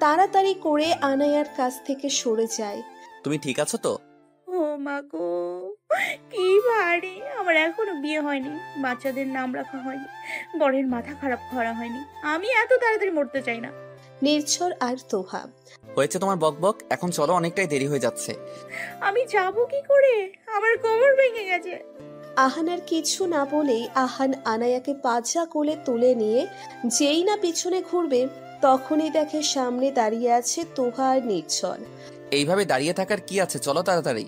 তাড়াতাড়ি করে আনায়ার কাছ থেকে সরে যায়। তুমি ঠিক আছো তো? ও মা গো, কি ভারী। আমার এখনো বিয়ে হয়নি, বাচ্চাদের নাম রাখা হয়নি, বরের মাথা খারাপ করা হয়নি। আমি এত তাড়াতাড়ি মরতে চাই না। নির্ঝর আর তোহা, হয়েছে তোমার বকবক, এখন চলো, অনেকটাই দেরি হয়ে যাচ্ছে। আমি যাবো কি করে? আমার কোমর ভেঙে গেছে। আহান আর কিছু না বলেই আহান আনায়াকে পাজা কোলে তুলে নিয়ে যেই না পিছনে ঘুরবে তখনই দেখে সামনে দাঁড়িয়ে আছে তোহা আর নির্ঝর। এইভাবে দাঁড়িয়ে থাকার কি আছে, চলো তাড়াতাড়ি।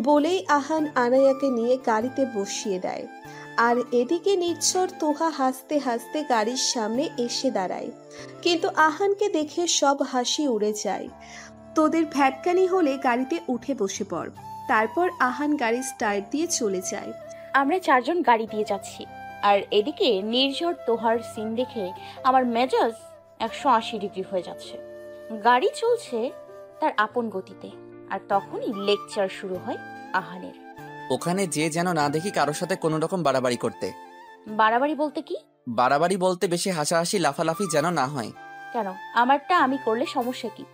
বলেই আহান আনায়াকে নিয়ে গাড়িতে বসিয়ে দেয়। আর এদিকে নির্ঝর তোহা হাসতে হাসতে গাড়ির সামনে এসে দাঁড়ায়, কিন্তু আহানকে দেখে সব হাসি উড়ে যায়। তোদের ভ্যাটকানি হলে গাড়িতে উঠে বসে পড়। তারপর আহান গাড়ি স্টার্ট দিয়ে চলে যায়। আমরা 4 জন গাড়ি দিয়ে যাচ্ছি, আর এদিকে নির্ঝর তোহার সিন দেখে আমার মেজাজ 180 ডিগ্রি হয়ে যাচ্ছে। গাড়ি চলছে তার আপন গতিতে, আর তখনই লেকচার শুরু হয় আহানের। ওখানে যে যেন না দেখি কারোর সাথে কোনো রকম বাড়াবাড়ি করতে। বাড়াবাড়ি বলতে কি? বাড়াবাড়ি বলতে বেশি হাসাহাসি লাফালাফি যেন না হয়। কেন, আমারটা আমি করলে সমস্যা কি?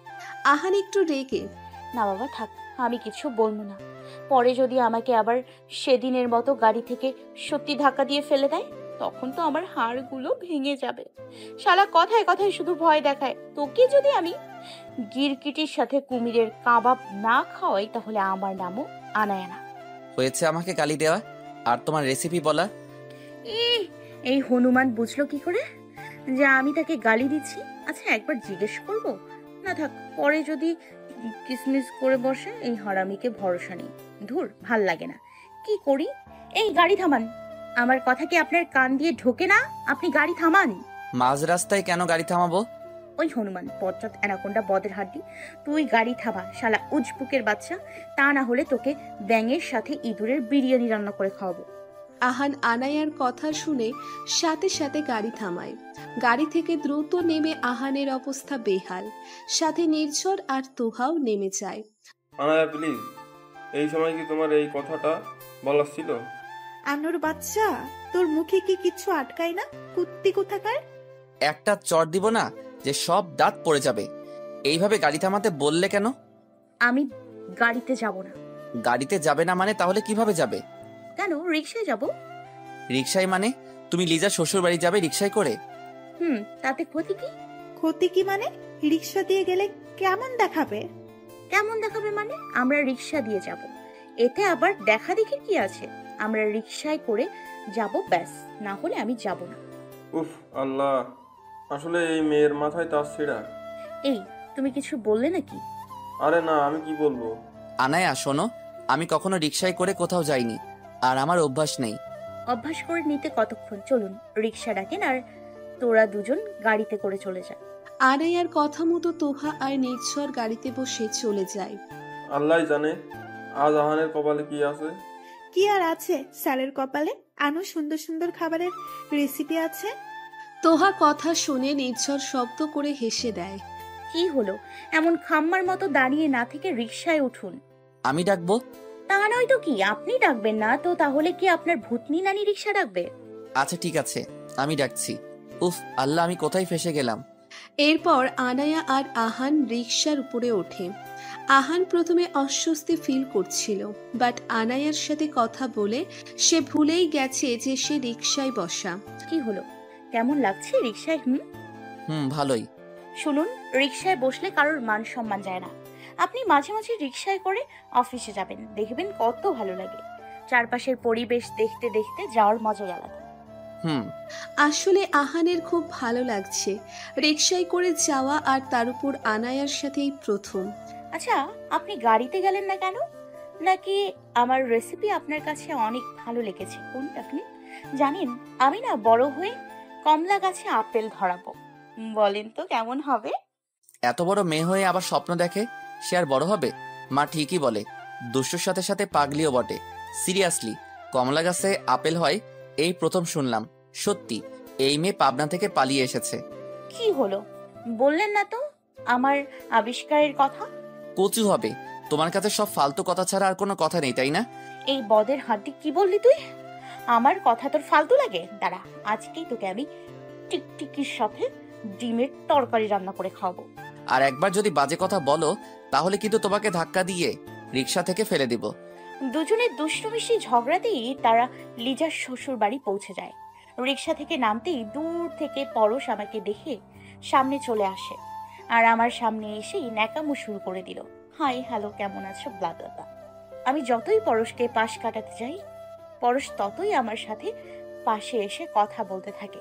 আহান একটু রেগে, না বাবা থাক, আমি কিছু বলবো না। পরে যদি আমাকে আবার সেদিনের মতো গাড়ি থেকে সত্যি ধাক্কা দিয়ে ফেলে দেয়, তখন তো আমার হাড়গুলো ভেঙে যাবে। শালা কথায় কথায় শুধু ভয় দেখায়। তোকে যদি আমি গিরগিটির সাথে কুমিরের কাবাব না খাওয়াই তাহলে আমার নামও আনায়া না। হয়েছে আমাকে গালি দেওয়া আর তোমার রেসিপি বলা। এই হনুমান বুঝলো কি করে যে আমি তাকে গালি দিচ্ছি? আচ্ছা একবার জিজ্ঞেস করব। না থাক, পরে যদি কিসমিস করে বসে। এই হারামিকে ভরসা নেই। ধুর, ভাল লাগে না। কি করি? এই গাড়ি থামান। আমার কথা কি আপনার কান দিয়ে ঢোকে না? আপনি গাড়ি থামান। মাঝ রাস্তায় কেন গাড়ি থামাবো? ওই হনুমান পশ্চাৎ অ্যানাকোন্ডা বদের হাড্ডি, তুই গাড়ি থামা শালা উজবুকের বাচ্চা। তা না হলে তোকে ব্যাঙের সাথে ইঁদুরের বিরিয়ানি রান্না করে খাওয়াবো। আহান আনায়ার কথা শুনে সাথে সাথে গাড়ি থামায়। গাড়ি থেকে দ্রুত নেমে আহানের অবস্থা বেহাল, সাথে নির্ঝর আর তোহাও নেমে যায়। আনায়া প্লিজ, এই সময় কি তোমার এই কথাটা বলার ছিল? আনোর বাচ্চা, তোর মুখে কি কিচ্ছু আটকায় না? কুত্তি কোথাকার। একটা চড় দিব না যে সব দাঁত পড়ে যাবে। এইভাবে গাড়ি থামাতে বললে কেন? আমি গাড়িতে যাব না। গাড়িতে যাবে না মানে তাহলে কিভাবে যাবে? কেন, রিক্সায় যাব। রিক্সায় মানে? তুমি লিজার শ্বশুর বাড়ি যাবে রিক্সায় করে? তাতে ক্ষতি কি? ক্ষতি কি মানে? রিক্সা দিয়ে গেলে কেমন দেখাবে? কেমন দেখাবে মানে? আমরা রিক্সা দিয়ে যাব, এতে আবার দেখা দেখি কি আছে? আমরা রিক্সায় করে যাব ব্যাস, না হলে আমি যাব না। উফ আল্লাহ, আসলে এই মেয়ের মাথায় তার ছেঁড়া। এই, তুমি কিছু বললে নাকি? আরে না, আমি কি বলবো। আনায়া শোনো, আমি কখনো রিক্সায় করে কোথাও যাইনি, আর আমার অভ্যাস নেই। অভ্যাস করে নিতে কতক্ষণ? চলুন রিক্সা ডাকেন আর তোরা দুজন গাড়িতে করে চলে যা। আনায়ার কথা মতো তোহা আর নির্ঝর গাড়িতে বসে চলে যায়। আল্লাহ জানে আজ আহানের কপালে কি আছে। কি আর আছে স্যারের কপালে? আনো সুন্দর সুন্দর খাবারের রেসিপি আছে। তোহা কথা শুনে নির্ঝর শব্দ করে হেসে দেয়। কি হলো? এমন খাম্মার মতো দাঁড়িয়ে না থেকে রিক্সায় উঠুন। আমি ডাকবো? তা নয় তো কি, আপনি ডাকবেন না তো তাহলে কি আপনার ভূতনি নানি রিক্সা ডাকবে? আচ্ছা ঠিক আছে, আমি ডাকছি। উফ আল্লাহ, আমি কোথায় ফেসে গেলাম। এরপর আনায়া আর আহান রিকশার উপরে ওঠে। আহান প্রথমে অস্বস্তি ফিল করছিল, বাট আনায়ার সাথে কথা বলে সে ভুলেই গেছে যে সে রিকশায় বসা। কি হলো, কেমন লাগছে রিক্সায়? ভালোই। শুনুন, রিক্সায় বসলে কারোর মান সম্মান যায় না। আপনি মাঝে মাঝে রিক্সায় করে অফিসে যাবেন, দেখবেন কত ভালো লাগে। চারপাশের পরিবেশ দেখতে দেখতে যাওয়ার মজাই আলাদা। আসলে আহানের খুব ভালো লাগছে রিকশায় করে যাওয়া, আর তার উপর আনায়ার সাথেই প্রথম। আচ্ছা, আপনি গাড়িতে গেলেন না কেন? নাকি আমার রেসিপি আপনার কাছে অনেক ভালো লেগেছে? কোনটা আপনি জানেন? আমি না বড় হয়ে কমলা গাছে আপেল ধরাবো। বলেন তো কেমন হবে? এত বড় মেয়ে হয়ে আবার স্বপ্ন দেখে, সে আর বড় হবে? মা ঠিকই বলে, দুষ্টুর সাথে সাথে পাগলিও বটে। সিরিয়াসলি, কমলা গাছে আপেল হয় এই প্রথম শুনলাম। সত্যি, এই মেয়ে পাবনা থেকে পালিয়ে এসেছে। কি হলো, বললেন না তো আমার আবিষ্কারের কথা? কচু হবে। তোমার কাছে সব ফালতু কথা ছাড়া আর কোনো কথা নেই, তাই না? এই বদের হাড্ডি, কি বললি তুই? আমার কথা তোর ফালতু লাগে? দাঁড়া, আজকেই তোকে আমি টিকটিকির সাথে ডিমের তরকারি রান্না করে খাওয়াবো। আর একবার যদি বাজে কথা বলো তাহলে কিন্তু তোমাকে ধাক্কা দিয়ে রিক্সা থেকে ফেলে দিব। দুজনের দুষ্টুমিষ্টি ঝগড়াতেই তারা লিজার শ্বশুর বাড়ি পৌঁছে যায়। রিক্সা থেকে নামতেই দূর থেকে পরশ আমাকে দেখে সামনে চলে আসে, আর আমার সামনে এসেই ন্যাকামো শুরু করে দিল। হাই, হ্যালো, কেমন আছো, ব্লা ব্লা ব্লা। আমি যতই পরশকে পাশ কাটাতে যাই, পরশ ততই আমার সাথে পাশে এসে কথা বলতে থাকে।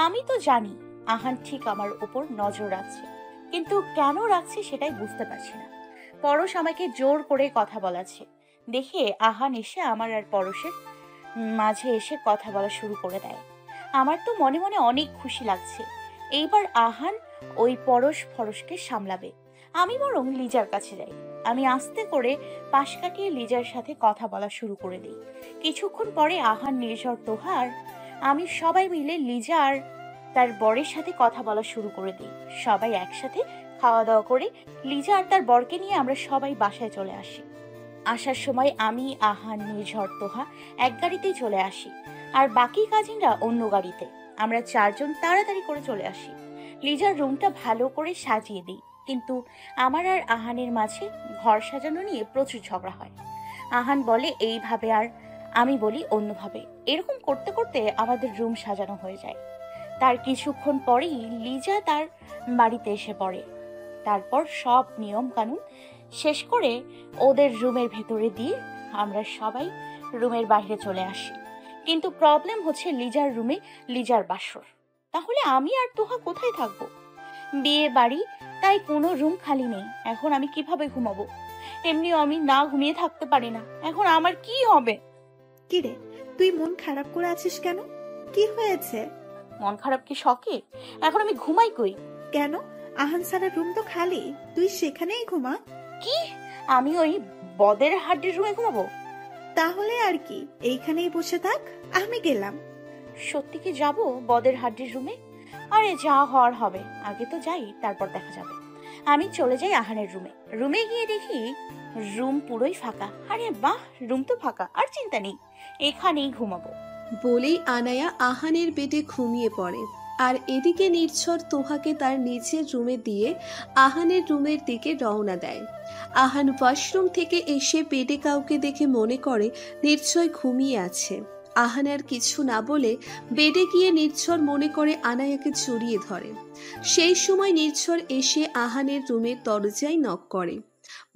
আমি তো জানি আহান ঠিক আমার উপর নজর রাখছে, কিন্তু কেন রাখছে সেটাই বুঝতে পারছি না। পরশ আমাকে জোর করে কথা বলাচ্ছে দেখে আহান এসে আমার আর পরশের মাঝে এসে কথা বলা শুরু করে দেয়। আমার তো মনে মনে অনেক খুশি লাগছে। এইবার আহান ওই পরশকে সামলাবে, আমি বরং লিজার কাছে যাই। আমি আস্তে করে পাশ কাটিয়ে লিজার সাথে কথা বলা শুরু করে দিই। কিছুক্ষণ পরে আহান, নির্ঝর, তোহার আমি সবাই মিলে লিজা আর তার বরের সাথে কথা বলা শুরু করে দিই। সবাই একসাথে খাওয়া দাওয়া করে লিজা আর তার বরকে নিয়ে আমরা সবাই বাসায় চলে আসি। আসার সময় আমি, আহান, নির্ঝর, তোহা এক গাড়িতেই চলে আসি, আর বাকি কাজিনরা অন্য গাড়িতে। আমরা চারজন তাড়াতাড়ি করে চলে আসি। লিজার রুমটা ভালো করে সাজিয়ে দিই, কিন্তু আমার আর আহানের মাঝে ঘর সাজানো নিয়ে প্রচুর ঝগড়া হয়। আহান বলে এইভাবে আর আমি বলি অন্যভাবে। এরকম করতে করতে আমাদের রুম সাজানো হয়ে যায়। তার কিছুক্ষণ পরেই লিজা তার বাড়িতে এসে পড়ে। তারপর সব নিয়ম কানুন শেষ করে ওদের রুমের ভেতরে দিয়ে আমরা সবাই রুমের বাইরে চলে আসি। কিন্তু প্রবলেম হচ্ছে লিজার রুমে লিজার বাসর। তাহলে আমি আর তোহা কোথায় থাকবো? বিয়ে বাড়ি, তাই কোনো রুম খালি নেই। এখন আমি কিভাবে ঘুমাবো? এমনিও আমি না ঘুমিয়ে থাকতে পারি না। এখন আমার কি হবে? কিরে, তুই মন খারাপ করে আছিস কেন? কি হয়েছে? মন খারাপ কি শখে? এখন আমি ঘুমাই কই? কেন? আহান স্যারের রুম তো খালি, তুই সেখানেই ঘুমা। কি? আমি ওই বদের হাড্ডির রুমে ঘুমাবো? তাহলে আর কি, এইখানেই বসে থাক, আমি গেলাম। সত্যি কি যাবো বদের হাড্ডির রুমে? আরে যা হওয়ার হবে, আগে তো যাই, তারপর দেখা যাবে। আমি চলে যাই আহানের রুমে। রুমে গিয়ে দেখি রুম পুরোই ফাঁকা। আরে বাহ, রুম তো ফাঁকা, আর চিন্তা নেই, এখানেই ঘুমাবো। বলেই আনায়া আহানের বেডে ঘুমিয়ে পড়ে। আর এদিকে নির্ঝর তোহাকে তার নিচের রুমে দিয়ে আহানের রুমের দিকে রওনা দেয়। আহান ওয়াশরুম থেকে এসে বেডে কাউকে দেখে মনে করে নির্ঝয় ঘুমিয়ে আছে। আহান আর কিছু না বলে বেডে গিয়ে নির্ঝর মনে করে আনায়াকে জড়িয়ে ধরে। সেই সময় নির্ঝর এসে আহানের রুমের দরজায় নক করে।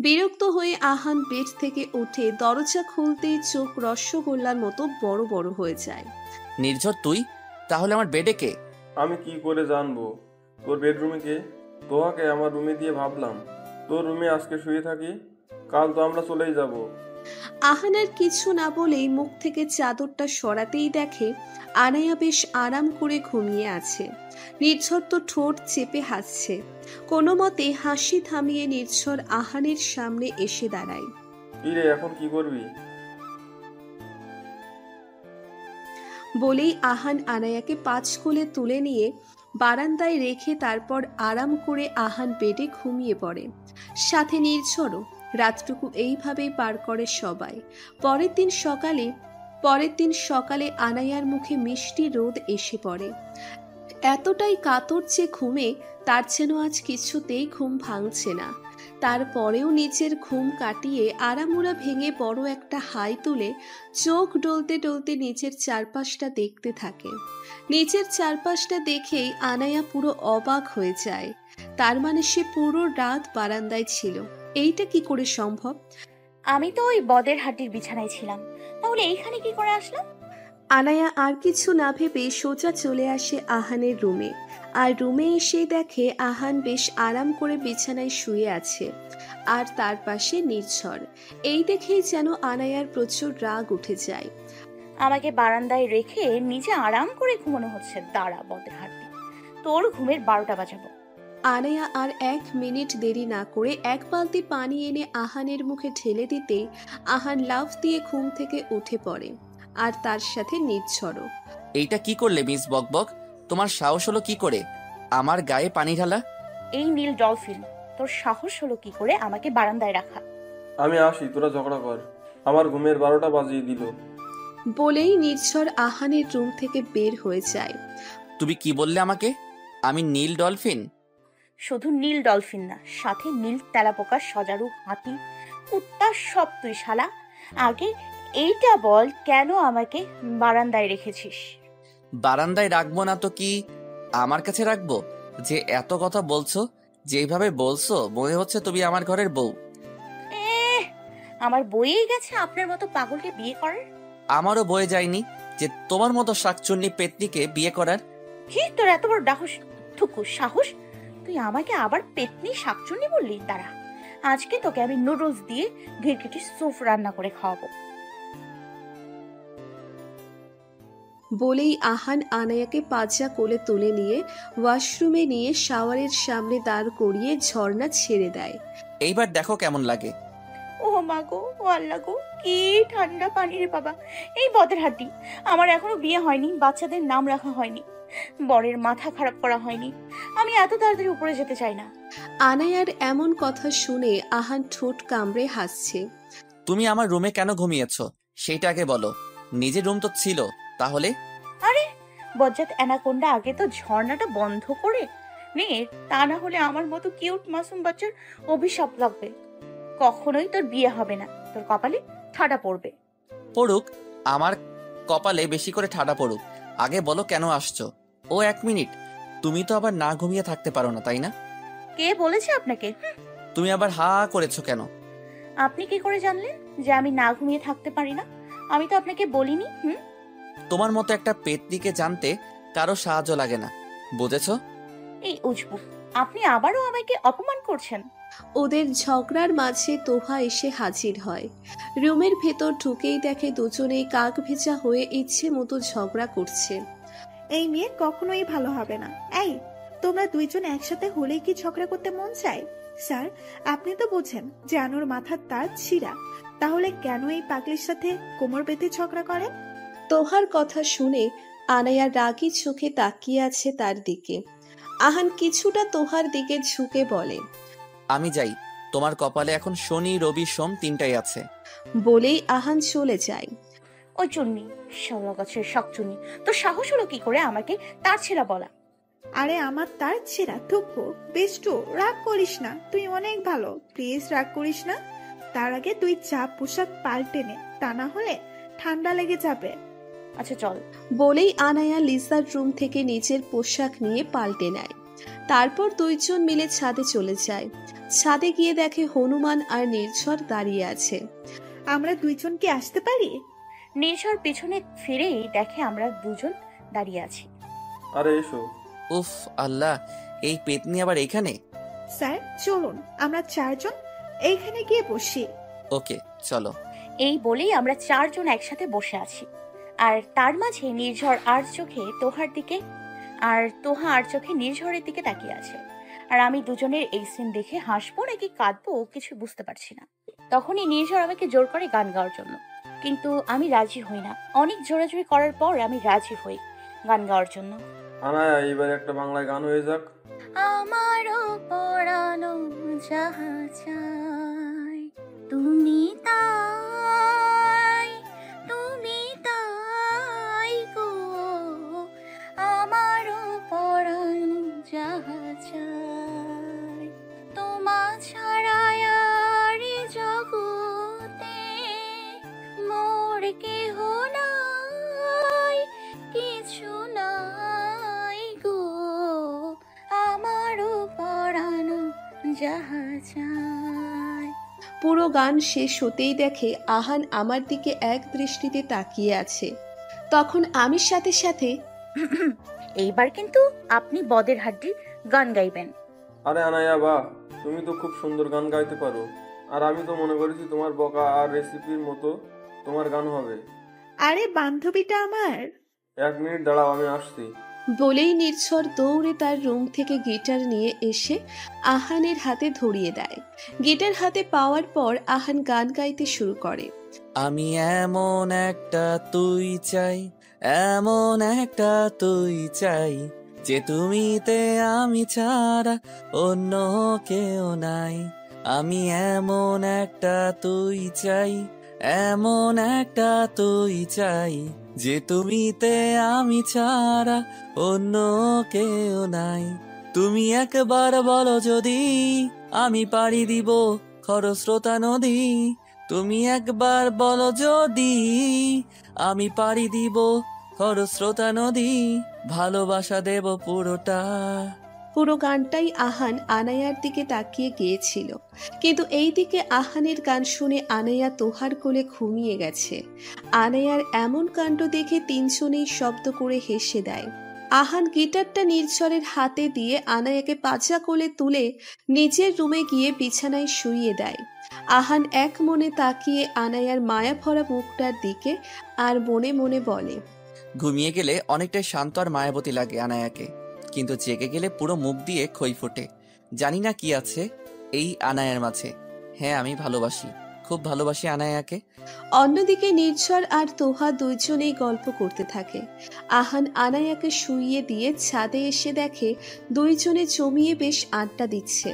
বিরক্ত হয়ে আহান বেড থেকে উঠে দরজা খুলতেই চোখ রসগোল্লার মতো বড় বড় হয়ে যায়। নির্ঝর তুই? তাহলে আমার বেডে কে? আমি কি করে জানবো তোর বেডরুমে কে? তোহাকে আমার রুমে দিয়ে ভাবলাম তোর রুমে আজকে শুয়ে থাকি, কাল তো আমরা চলেই যাব। আহান আর কিছু না বলেই মুখ থেকে চাদরটা সরাতেই দেখে আনায়া বেশ আরাম করে ঘুমিয়ে আছে। নির্ঝর তো ঠোঁট চেপে হাসছে। কোনো মতে হাসি থামিয়ে নির্ঝর আহানের সামনে এসে দাঁড়ায়। কি রে, এখন কি করবি? বলেই আহান আনায়াকে 5 কোলে তুলে নিয়ে বারান্দায় রেখে তারপর আরাম করে আহান বেডে ঘুমিয়ে পড়ে। সাথে নির্ঝরও। রাতটুকু এইভাবেই পার করে সবাই। পরের দিন সকালে আনায়ার মুখে মিষ্টি রোদ এসে পড়ে। এতটাই কাতর যে ঘুমে, তার যেন আজ কিছুতেই ঘুম ভাঙছে না। তারপরেও নিচের ঘুম কাটিয়ে আরামুরা ভেঙে বড় একটা হাই তুলে চোখ ডলতে ডলতে নিচের চারপাশটা দেখতে থাকে। নিচের চারপাশটা দেখেই আনায়া পুরো অবাক হয়ে যায়। তার মানে সে পুরো রাত বারান্দায় ছিল। এইটা কি করে সম্ভব? আমি তো ওই বদের হাড্ডির বিছানায় ছিলাম, তাহলে এইখানে কি করে আসলাম? আনায়া আর কিছু না ভেবে সোজা চলে আসে আহানের রুমে। আর রুমে এসে দেখে আহান বেশ আরাম করে বিছানায় শুয়ে আছে, আর তার পাশে নির্ঝর। এই দেখেই যেন আনায়ার প্রচুর রাগ উঠে যায়। আমাকে বারান্দায় রেখে নিজে আরাম করে ঘুমানো হচ্ছে। দাঁড়া বদের হাড্ডি, তোর ঘুমের 12টা বাজাবো। আনায়া আর 1 মিনিট দেরি না করে 1 বালতি পানি এনে আহানের মুখে ঢেলে দিতে আহান লাফ দিয়ে ঘুম থেকে উঠে পড়ে, আর তার সাথে নির্ঝরও। এইটা কি করলে মিস বকবক? তোমার সাহস হলো কি করে আমার গায়ে পানি ঢালা? এই নীল ডলফিন, তোর সাহস হলো কি করে আমাকে বারান্দায় রাখা? আমি আসি, তোরা ঝগড়া কর, আমার ঘুমের 12টা বাজিয়ে দিল। বলেই নির্ঝর আহানের রুম থেকে বের হয়ে যায়। তুমি কি বললে আমাকে? আমি নীল ডলফিন? শুধু নীল ডলফিন না, সাথে নীল তেলাপোকা, সজারু, হাতি, কুত্তা, সব তুই শালা। আগে এইটা বল, কেন আমাকে বারান্দায় রেখেছিস? বারান্দায় রাখবো না তো কি আমার কাছে রাখবো? যে এত কথা বলছো, যেভাবে বলছো মনে হচ্ছে তুমি আমার ঘরের বউ। আমার বইয়েই গেছে আপনার মতো পাগলকে বিয়ে করার। আমারও বয়ে যায়নি যে তোমার মতো শাকচুন্নি পেতনিকে বিয়ে করার। কি তোর এত বড় সাহস? তুই আমাকে আবার পেতনি শাকচুন্নি বললি? দাঁড়া, আজকে তোকে আমি নুডলস দিয়ে ঘিরকিটি স্যুপ রান্না করে খাওয়াবো। বলেই আহান আনায়াকে পাজা কোলে তুলে নিয়ে ওয়াশরুমে নিয়ে শাওয়ারের সামনে দাঁড় করিয়ে ঝর্ণা ছেড়ে দেয়। এইবার দেখো কেমন লাগে। ও মা গো, ও আল্লাহ গো, কি ঠান্ডা পানি রে বাবা। এই বদের হাড্ডি, আমার এখনো বিয়ে হয়নি, বাচ্চাদের নাম রাখা হয়নি, বরের মাথা খারাপ করা হয়নি, আমি এত তাড়াতাড়ি উপরে যেতে চাই না। আনায়ার এমন কথা শুনে আহান ঠোঁট কামড়ে হাসছে। তুমি আমার রুমে কেন ঘুমিয়েছো সেইটা আগে বলো। নিজের রুম তো ছিল, তাহলে? আরে বজ্জাত অ্যানাকোন্ডা, আগে তো ঝর্ণাটা বন্ধ করে নে, তা না হলে আমার মতো কিউট মাসুম বাচ্চার অভিশাপ লাগবে। কখনোই তোর বিয়ে হবে না, তোর কপালে ঠাডা পড়বে। পড়ুক, আমার কপালে বেশি করে ঠাডা পড়ুক। আগে বলো কেন আসছো? ও 1 মিনিট, তুমি তো আবার না ঘুমিয়ে থাকতে পারো না, তাই না? কে বলেছে আপনাকে? তুমি আবার হা করেছো কেন? আপনি কি করে জানলেন যে আমি না ঘুমিয়ে থাকতে পারি না? আমি তো আপনাকে বলিনি। তোমার মতো একটা পেতনিকে জানতে কারো সাহায্য লাগে না, বুঝেছো? এই উজবুক, আপনি আবারও আমাকে অপমান করছেন। ওদের ঝগড়ার মাঝে তোহা এসে হাজির হয়। রুমের ভেতর ঢুকেই দেখে দুজনেই কাক ভেজা হয়ে ইচ্ছে মতো ঝগড়া করছে। এই মেয়ে কখনোই ভালো হবে না। এই, তোমরা দুইজন একসাথে হলেই কি ঝগড়া করতে মন চায়? স্যার, আপনি তো বোঝেন যে আনুর মাথার তার ছিঁড়া, তাহলে কেন এই পাগলির সাথে কোমর বেঁধে ঝগড়া করেন? তোহার কথা শুনে আনায়া রাগী চোখে তাকিয়ে আছে তার দিকে। আহান কিছুটা তোহার দিকে ঝুঁকে বলে, আমি যাই, তোমার কপালে এখন শনি রবি সোম 3টাই আছে। বলেই আহান চলে যায়। ওই চুন্নি, শালা গাছের শাকচুন্নি, তোর সাহস হলো কি করে আমাকে তার ছেঁড়া বলা? আরে আমার তার ছিঁড়া থুকবো। বেষ্টু, রাগ করিস না, তুই অনেক ভালো, প্লিজ রাগ করিস না। তার আগে তুই চা পোশাক পাল্টে নে, তা না হলে ঠান্ডা লেগে যাবে। আচ্ছা চল। বলেই আনায়া লিসার রুম থেকে নিজের পোশাক নিয়ে পাল্টে নেয়। তারপর দুইজন মিলে ছাদে চলে যায়। ছাদে গিয়ে দেখে হনুমান আর নির্ঝর দাঁড়িয়ে আছে। আমরা দুইজন কি আসতে পারি? নির্ঝর পেছনে ফিরেই দেখে আমরা দুজন দাঁড়িয়ে আছি। আরে এসো। উফ আল্লাহ, এই পেতনি আবার এইখানে? স্যার চলুন, আমরা চারজন এইখানে গিয়ে বসি। ওকে চলো। এই বলেই আমরা চারজন একসাথে বসে আছি। আর তার মাঝে নির্ঝর আর চোখে তোহার দিকে, আর তোহা আর চোখে নির্ঝরের দিকে তাকিয়ে আছে। আর আমি দুজনের এই সিন দেখে হাসবো নাকি কাঁদবো কিছু বুঝতে পারছি না। তখনই নির্ঝর আমাকে জোর করে গান গাওয়ার জন্য, কিন্তু আমি রাজি হই না। অনেক জোরাজুরি করার পর আমি রাজি হই গান গাওয়ার জন্য। আনায়া, এইবার একটা বাংলায় গান হয়ে যাক। আমারও পড়ানো যাহা চাই, তুমি তাই, তুমি তাই গো। আমারও পড়ানো যাহা চাই, তোমা ছাড়া আর এ জগতে মোর কেহ নাই, কিছু নাই গো। আমারও পড়ানো যাহা চাই। পুরো গান শেষ হতেই দেখে আহান আমার দিকে এক দৃষ্টিতে তাকিয়ে আছে। তখন আমি সাথে সাথে, এইবার কিন্তু আপনি বদের হাড্ডির গান গাইবেন। আরে আনায়া, বাহ, তুমি তো খুব সুন্দর গান গাইতে পারো। আর আমি তো মনে করেছি তোমার বকা আর রেসিপির মতো তোমার গান হবে। আরে বান্ধবীটা আমার। 1 মিনিট দাঁড়াও, আমি আসছি। বলেই নির্ঝর দৌড়ে তার রুম থেকে গিটার নিয়ে এসে আহানের হাতে ধরিয়ে দেয়। গিটার হাতে পাওয়ার পর আহান গান গাইতে শুরু করে। আমি এমন একটা তুই চাই, এমন একটা তুই চাই, যে তুমিতে আমি ছাড়া অন্য কেউ নাই। আমি এমন একটা তুই চাই, এমন একটা তুই চাই, যে তুমিতে আমি ছাড়া অন্য কেউ নাই। তুমি একবার বলো যদি আমি পাড়ি দিব খরস্রোতা নদী। তুমি একবার বলো যদি আমি পাড়ি দিব খরস্রোতা নদী। ভালোবাসা দেব পুরোটা। পুরো গানটাই আহান আনায়ার দিকে তাকিয়ে গিয়েছিল, কিন্তু এই দিকে আহানের গান শুনে আনায়া তোহার কোলে ঘুমিয়ে গেছে। আনায়ার এমন কাণ্ড দেখে তিনজনেই শব্দ করে হেসে দেয়। আহান গিটারটা নির্ঝরের হাতে দিয়ে আনায়াকে পাজা কোলে তুলে নিজের রুমে গিয়ে বিছানায় শুইয়ে দেয়। আহান এক মনে তাকিয়ে আনায়ার মায়া ভরা মুখটার দিকে আর মনে মনে বলে, ঘুমিয়ে গেলে অনেকটাই শান্ত আর মায়াবতী লাগে আনায়াকে, কিন্তু জেগে গেলে পুরো মুখ দিয়ে খই ফোটে। জানি না কি আছে এই আনায়ার মাঝে। হ্যাঁ, আমি ভালোবাসি, খুব ভালোবাসি আনায়াকে। অন্যদিকে নির্ঝর আর তোহা দুইজনেই গল্প করতে থাকে। আহান আনায়াকে শুইয়ে দিয়ে ছাদে এসে দেখে দুইজনে জমিয়ে বেশ আড্ডা দিচ্ছে।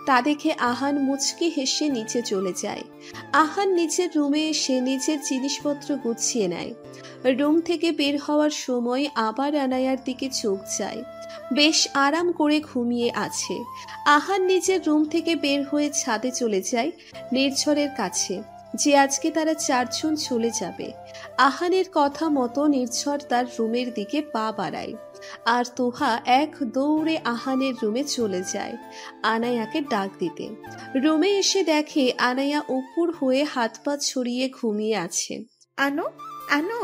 তা দেখে আহান মুচকি হেসে নিচে চলে যায়। আহান নিচের রুমে এসে নিজের জিনিসপত্র গুছিয়ে নেয়। রুম থেকে বের হওয়ার সময় আবার আনায়ার দিকে চোখ যায়। বেশ আরাম করে ঘুমিয়ে আছে। আহান নিজের রুম থেকে বের হয়ে ছাদে চলে যায় নির্ঝরের কাছে, যে আজকে তারা চারজন চলে যাবে। আহানের কথা মতো নির্ঝর তার রুমের দিকে পা বাড়ায় আর তোহা এক দৌড়ে আহানের রুমে চলে যায় আনায়াকে ডাক দিতে। রুমে এসে দেখে আনায়া উপর হয়ে হাত পা ছড়িয়ে ঘুমিয়ে আছে। আনো আনো,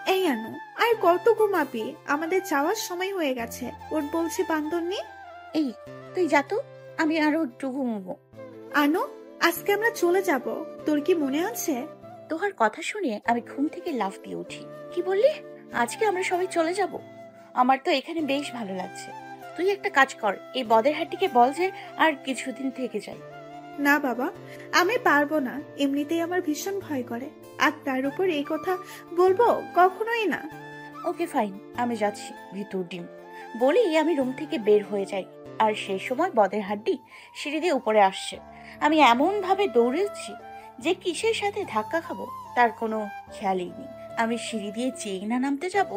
এই আনো, আর কত ঘুমাবি? আমাদের যাওয়ার সময় হয়ে গেছে। ওর বলছি বান্দরনি। এই তুই যা তো, আমি আরো একটু ঘুমবো। আনো, আজকে আমরা চলে যাব, তোর কি মনে আছে? তোহার কথা শুনে আমি ঘুম থেকে লাফ দিয়ে উঠি। কি বললি? আজকে আমরা সবাই চলে যাব? আমার তো এখানে বেশ ভালো লাগছে। তুই একটা কাজ কর, এই বদের হাটিকে বল যে আর কিছুদিন থেকে যাই। না বাবা, আমি পারবো না, এমনিতেই আমার ভীষণ ভয় করে, আর তার উপর এই কথা বলবো কখনোই না। ওকে ফাইন, আমি যাচ্ছি ভিতর ডিম বলি আমি রুম থেকে বের হয়ে যাই। আর সেই সময় বদের হাড্ডি সিঁড়ি দিয়ে উপরে আসছে। আমি এমন ভাবে দৌড়েছি যে কিসের সাথে ধাক্কা খাবো তার কোনো খেয়ালই নেই। আমি সিঁড়ি দিয়ে যেই না নামতে যাব,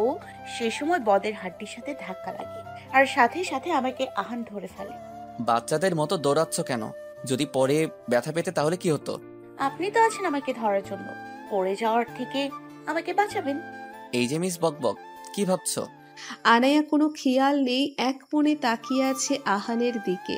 সে সময় বদের হাড্ডির সাথে ধাক্কা লাগে আর সাথে সাথে আমাকে আহান ধরে ফেলে। বাচ্চাদের মতো দৌড়াচ্ছ কেন? যদি পরে ব্যথা পেতে তাহলে কি হতো? আপনি তো আছেন আমাকে ধরার জন্য, পড়ে যাওয়ার থেকে আমাকে বাঁচাবেন। এই যে মিস বকবক, কি ভাবছো? আনায়া কোনো খেয়াল নেই, এক মনে তাকিয়ে আছে আহানের দিকে।